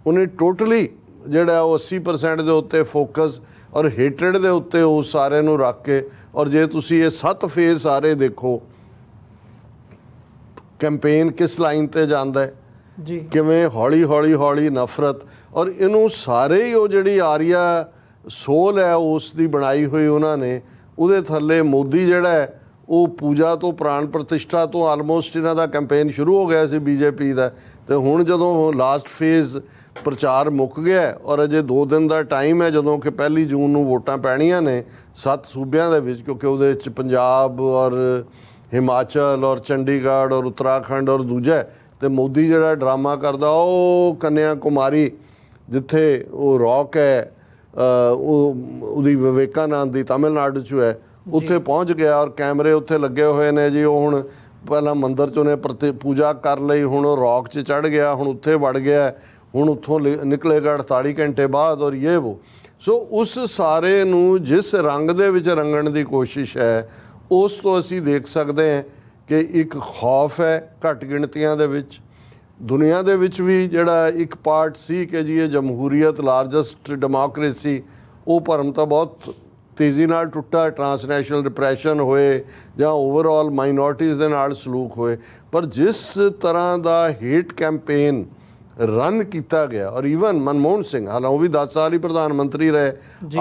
ਉਹਨੇ ਟੋਟਲੀ ਜਿਹੜਾ ਉਹ 80% ਦੇ ਉੱਤੇ ਫੋਕਸ ਔਰ ਹੇਟਰਡ ਦੇ ਉੱਤੇ ਉਹ ਸਾਰੇ ਨੂੰ ਰੱਖ ਕੇ। ਔਰ ਜੇ ਤੁਸੀਂ ਇਹ 7 ਫੇਜ਼ ਸਾਰੇ ਦੇਖੋ, ਕੈਂਪੇਨ ਕਿਸ ਲਾਈਨ ਤੇ ਜਾਂਦਾ ਹੈ ਜੀ, ਕਿਵੇਂ ਹੌਲੀ ਨਫ਼ਰਤ, ਔਰ ਇਹਨੂੰ ਸਾਰੇ ਹੀ ਉਹ ਜਿਹੜੀ ਆਰੀਆ ਸੋਲ ਹੈ ਉਸ ਦੀ ਬਣਾਈ ਹੋਈ ਉਹਨਾਂ ਨੇ, ਉਹਦੇ ਥੱਲੇ ਮੋਦੀ ਜਿਹੜਾ ਹੈ ਉਹ ਪੂਜਾ ਤੋਂ ਪ੍ਰਾਣ ਪ੍ਰਤਿਸ਼ਠਾ ਤੋਂ ਆਲਮੋਸਟ ਇਹਨਾਂ ਦਾ ਕੈਂਪੇਨ ਸ਼ੁਰੂ ਹੋ ਗਿਆ ਸੀ ਬੀਜੇਪੀ ਦਾ। ਤੇ ਹੁਣ ਜਦੋਂ ਲਾਸਟ ਫੇਜ਼ ਪ੍ਰਚਾਰ ਮੁੱਕ ਗਿਆ ਔਰ ਅਜੇ 2 ਦਿਨ ਦਾ ਟਾਈਮ ਹੈ ਜਦੋਂ ਕਿ 1 ਜੂਨ ਨੂੰ ਵੋਟਾਂ ਪੈਣੀਆਂ ਨੇ 7 ਸੂਬਿਆਂ ਦੇ ਵਿੱਚ, ਕਿਉਂਕਿ ਉਹਦੇ ਵਿੱਚ ਪੰਜਾਬ ਔਰ ਹਿਮਾਚਲ ਔਰ ਚੰਡੀਗੜ੍ਹ ਔਰ ਉੱਤਰਾਖੰਡ ਔਰ ਦੂਜਾ, ਤੇ ਮੋਦੀ ਜਿਹੜਾ ਡਰਾਮਾ ਕਰਦਾ ਉਹ ਕੰਨਿਆ ਕੁਮਾਰੀ ਜਿੱਥੇ ਉਹ ਰੌਕ ਹੈ ਉਹਦੀ ਵਿਵੇਕਾਨੰਦ ਦੀ ਤਮਿਲਨਾਡੂ 'ਚ ਹੈ, ਉੱਥੇ ਪਹੁੰਚ ਗਿਆ ਔਰ ਕੈਮਰੇ ਉੱਥੇ ਲੱਗੇ ਹੋਏ ਨੇ ਜੀ। ਉਹ ਹੁਣ ਪਹਿਲਾਂ ਮੰਦਿਰ 'ਚ ਉਹਨੇ ਪੂਜਾ ਕਰ ਲਈ, ਹੁਣ ਉਹ ਰੌਕ 'ਚ ਚੜ੍ਹ ਗਿਆ, ਹੁਣ ਉੱਥੇ ਵੜ ਗਿਆ, ਹੁਣ ਉੱਥੋਂ ਨਿਕਲੇਗਾ 48 ਘੰਟੇ ਬਾਅਦ ਔਰ ਇਹ ਵੋ। ਸੋ ਉਸ ਸਾਰੇ ਨੂੰ ਜਿਸ ਰੰਗ ਦੇ ਵਿੱਚ ਰੰਗਣ ਦੀ ਕੋਸ਼ਿਸ਼ ਹੈ, ਉਸ ਤੋਂ ਅਸੀਂ ਦੇਖ ਸਕਦੇ ਹਾਂ ਕਿ ਇੱਕ ਖੌਫ ਹੈ ਘੱਟ ਗਿਣਤੀਆਂ ਦੇ ਵਿੱਚ। ਦੁਨੀਆ ਦੇ ਵਿੱਚ ਵੀ ਜਿਹੜਾ ਇੱਕ ਪਾਰਟ ਸੀ ਕਿ ਜੀ ਇਹ ਜਮਹੂਰੀਅਤ ਲਾਰਜੈਸਟ ਡੈਮੋਕ੍ਰੇਸੀ, ਉਹ ਭਰਮ ਤਾਂ ਬਹੁਤ ਤੇਜ਼ੀ ਨਾਲ ਟੁੱਟਾ। ਟਰਾਂਸਨੈਸ਼ਨਲ ਡਿਪਰੈਸ਼ਨ ਹੋਏ ਜਾਂ ਓਵਰਆਲ ਮਾਈਨੋਰਟੀਜ਼ ਦੇ ਨਾਲ ਸਲੂਕ ਹੋਏ, ਪਰ ਜਿਸ ਤਰ੍ਹਾਂ ਦਾ ਹੇਟ ਕੈਂਪੇਨ ਰਨ ਕੀਤਾ ਗਿਆ ਔਰ ਈਵਨ ਮਨਮੋਹਨ ਸਿੰਘ, ਹਾਲਾਂ ਉਹ ਵੀ 10 ਸਾਲ ਹੀ ਪ੍ਰਧਾਨ ਮੰਤਰੀ ਰਹੇ,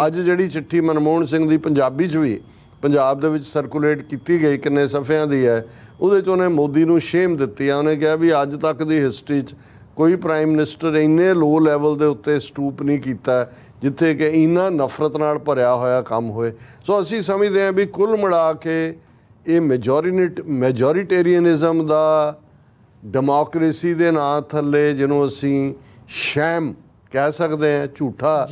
ਅੱਜ ਜਿਹੜੀ ਚਿੱਠੀ ਮਨਮੋਹਨ ਸਿੰਘ ਦੀ ਪੰਜਾਬੀ 'ਚ ਵੀ ਪੰਜਾਬ ਦੇ ਵਿੱਚ ਸਰਕੂਲੇਟ ਕੀਤੀ ਗਈ, ਕਿੰਨੇ ਸਫ਼ਿਆਂ ਦੀ ਹੈ, ਉਹਦੇ 'ਚ ਉਹਨੇ ਮੋਦੀ ਨੂੰ ਸ਼ੇਮ ਦਿੱਤੀ ਆ। ਉਹਨੇ ਕਿਹਾ ਵੀ ਅੱਜ ਤੱਕ ਦੀ ਹਿਸਟਰੀ 'ਚ ਕੋਈ ਪ੍ਰਾਈਮ ਮਿਨਿਸਟਰ ਇੰਨੇ ਲੋ ਲੈਵਲ ਦੇ ਉੱਤੇ ਸਟੂਪ ਨਹੀਂ ਕੀਤਾ ਜਿੱਥੇ ਕਿ ਇੰਨਾ ਨਫ਼ਰਤ ਨਾਲ ਭਰਿਆ ਹੋਇਆ ਕੰਮ ਹੋਏ। ਸੋ ਅਸੀਂ ਸਮਝਦੇ ਹਾਂ ਵੀ ਕੁੱਲ ਮਿਲਾ ਕੇ ਇਹ ਮੈਜੋਰੀਟੇਰੀਅਨਿਜ਼ਮ ਦਾ ਡੈਮੋਕ੍ਰੇਸੀ ਦੇ ਨਾਂ ਥੱਲੇ, ਜਿਹਨੂੰ ਅਸੀਂ ਸ਼ੈਮ ਕਹਿ ਸਕਦੇ ਹਾਂ, ਝੂਠਾ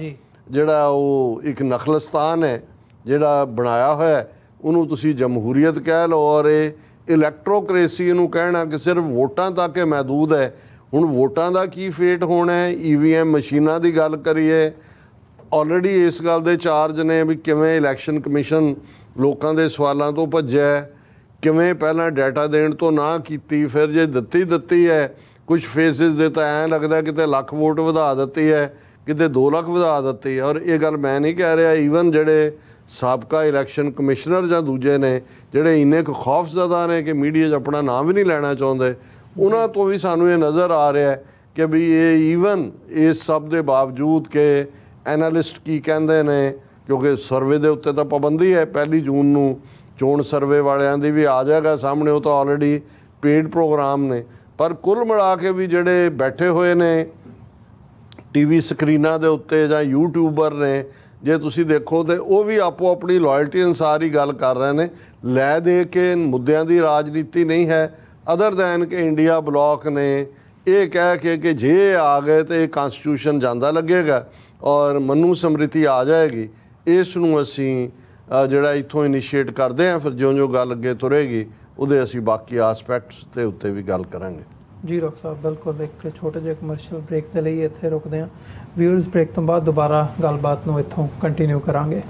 ਜਿਹੜਾ ਉਹ ਇੱਕ ਨਖਲਸਤਾਨ ਹੈ ਜਿਹੜਾ ਬਣਾਇਆ ਹੋਇਆ, ਉਹਨੂੰ ਤੁਸੀਂ ਜਮਹੂਰੀਅਤ ਕਹਿ ਲਓ। ਔਰ ਇਹ ਇਲੈਕਟ੍ਰੋਕ੍ਰੇਸੀ ਨੂੰ ਕਹਿਣਾ ਕਿ ਸਿਰਫ ਵੋਟਾਂ ਤੱਕ ਇਹ ਮਹਿਦੂਦ ਹੈ। ਹੁਣ ਵੋਟਾਂ ਦਾ ਕੀ ਫੇਟ ਹੋਣਾ ਹੈ? EVM ਮਸ਼ੀਨਾਂ ਦੀ ਗੱਲ ਕਰੀਏ, ਆਲਰੇਡੀ ਇਸ ਗੱਲ ਦੇ ਚਾਰਜ ਨੇ ਵੀ ਕਿਵੇਂ ਇਲੈਕਸ਼ਨ ਕਮਿਸ਼ਨ ਲੋਕਾਂ ਦੇ ਸਵਾਲਾਂ ਤੋਂ ਭੱਜਿਆ, ਕਿਵੇਂ ਪਹਿਲਾਂ ਡਾਟਾ ਦੇਣ ਤੋਂ ਨਾ ਕੀਤੀ, ਫਿਰ ਜੇ ਦਿੱਤੀ ਹੈ ਕੁਝ ਫੇਸਿਸ ਦੇ ਤਾਂ ਐਂ ਲੱਗਦਾ ਕਿਤੇ ਲੱਖ ਵੋਟ ਵਧਾ ਦਿੱਤੀ ਹੈ, ਕਿਤੇ 2 ਲੱਖ ਵਧਾ ਦਿੱਤੀ ਹੈ। ਔਰ ਇਹ ਗੱਲ ਮੈਂ ਨਹੀਂ ਕਹਿ ਰਿਹਾ, ਈਵਨ ਜਿਹੜੇ ਸਾਬਕਾ ਇਲੈਕਸ਼ਨ ਕਮਿਸ਼ਨਰ ਜਾਂ ਦੂਜੇ ਨੇ ਜਿਹੜੇ ਇੰਨੇ ਕੁ ਖੌਫਜ਼ਦਾ ਨੇ ਕਿ ਮੀਡੀਆ 'ਚ ਆਪਣਾ ਨਾਮ ਵੀ ਨਹੀਂ ਲੈਣਾ ਚਾਹੁੰਦੇ, ਉਹਨਾਂ ਤੋਂ ਵੀ ਸਾਨੂੰ ਇਹ ਨਜ਼ਰ ਆ ਰਿਹਾ ਕਿ ਵੀ ਇਹ ਈਵਨ ਇਸ ਸਭ ਦੇ ਬਾਵਜੂਦ ਕਿ ਐਨਾਲਿਸਟ ਕੀ ਕਹਿੰਦੇ ਨੇ, ਕਿਉਂਕਿ ਸਰਵੇ ਦੇ ਉੱਤੇ ਤਾਂ ਪਾਬੰਦੀ ਹੈ, 1 ਜੂਨ ਨੂੰ ਚੋਣ ਸਰਵੇ ਵਾਲਿਆਂ ਦੀ ਵੀ ਆ ਜਾਏਗਾ ਸਾਹਮਣੇ, ਉਹ ਤਾਂ ਆਲਰੇਡੀ ਪੇਡ ਪ੍ਰੋਗਰਾਮ ਨੇ। ਪਰ ਕੁੱਲ ਮਿਲਾ ਕੇ ਵੀ ਜਿਹੜੇ ਬੈਠੇ ਹੋਏ ਨੇ TV ਸਕਰੀਨਾਂ ਦੇ ਉੱਤੇ ਜਾਂ ਯੂਟਿਊਬਰ ਨੇ, ਜੇ ਤੁਸੀਂ ਦੇਖੋ ਤੇ ਉਹ ਵੀ ਆਪੋ ਆਪਣੀ ਲਾਇਲਟੀ ਅਨੁਸਾਰ ਹੀ ਗੱਲ ਕਰ ਰਹੇ ਨੇ। ਲੈ ਦੇ ਕੇ ਮੁੱਦਿਆਂ ਦੀ ਰਾਜਨੀਤੀ ਨਹੀਂ ਹੈ, ਅਦਰ ਦੈਨ ਕਿ ਇੰਡੀਆ ਬਲੌਕ ਨੇ ਇਹ ਕਹਿ ਕੇ ਕਿ ਜੇ ਆ ਗਏ ਤਾਂ ਇਹ ਕਨਸਟੀਟਿਊਸ਼ਨ ਜਾਂਦਾ ਲੱਗੇਗਾ ਔਰ ਮਨੂ ਸਮ੍ਰਿਤੀ ਆ ਜਾਏਗੀ। ਇਸ ਨੂੰ ਅਸੀਂ ਜਿਹੜਾ ਇੱਥੋਂ ਇਨੀਸ਼ੀਏਟ ਕਰਦੇ ਹਾਂ, ਫਿਰ ਜਿਉਂ-ਜਿਉਂ ਗੱਲ ਅੱਗੇ ਤੁਰੇਗੀ ਉਹਦੇ ਅਸੀਂ ਬਾਕੀ ਆਸਪੈਕਟਸ ਦੇ ਉੱਤੇ ਵੀ ਗੱਲ ਕਰਾਂਗੇ। ਜੀ ਡਾਕਟਰ ਸਾਹਿਬ, ਬਿਲਕੁਲ। ਇੱਕ ਛੋਟੇ ਜਿਹੇ ਕਮਰਸ਼ੀਅਲ ਬ੍ਰੇਕ ਦੇ ਲਈ ਇੱਥੇ ਰੁਕਦੇ ਹਾਂ। ਵਿਊਅਰਸ, ਬ੍ਰੇਕ ਤੋਂ ਬਾਅਦ ਦੁਬਾਰਾ ਗੱਲਬਾਤ ਨੂੰ ਇੱਥੋਂ ਕੰਟੀਨਿਊ ਕਰਾਂਗੇ।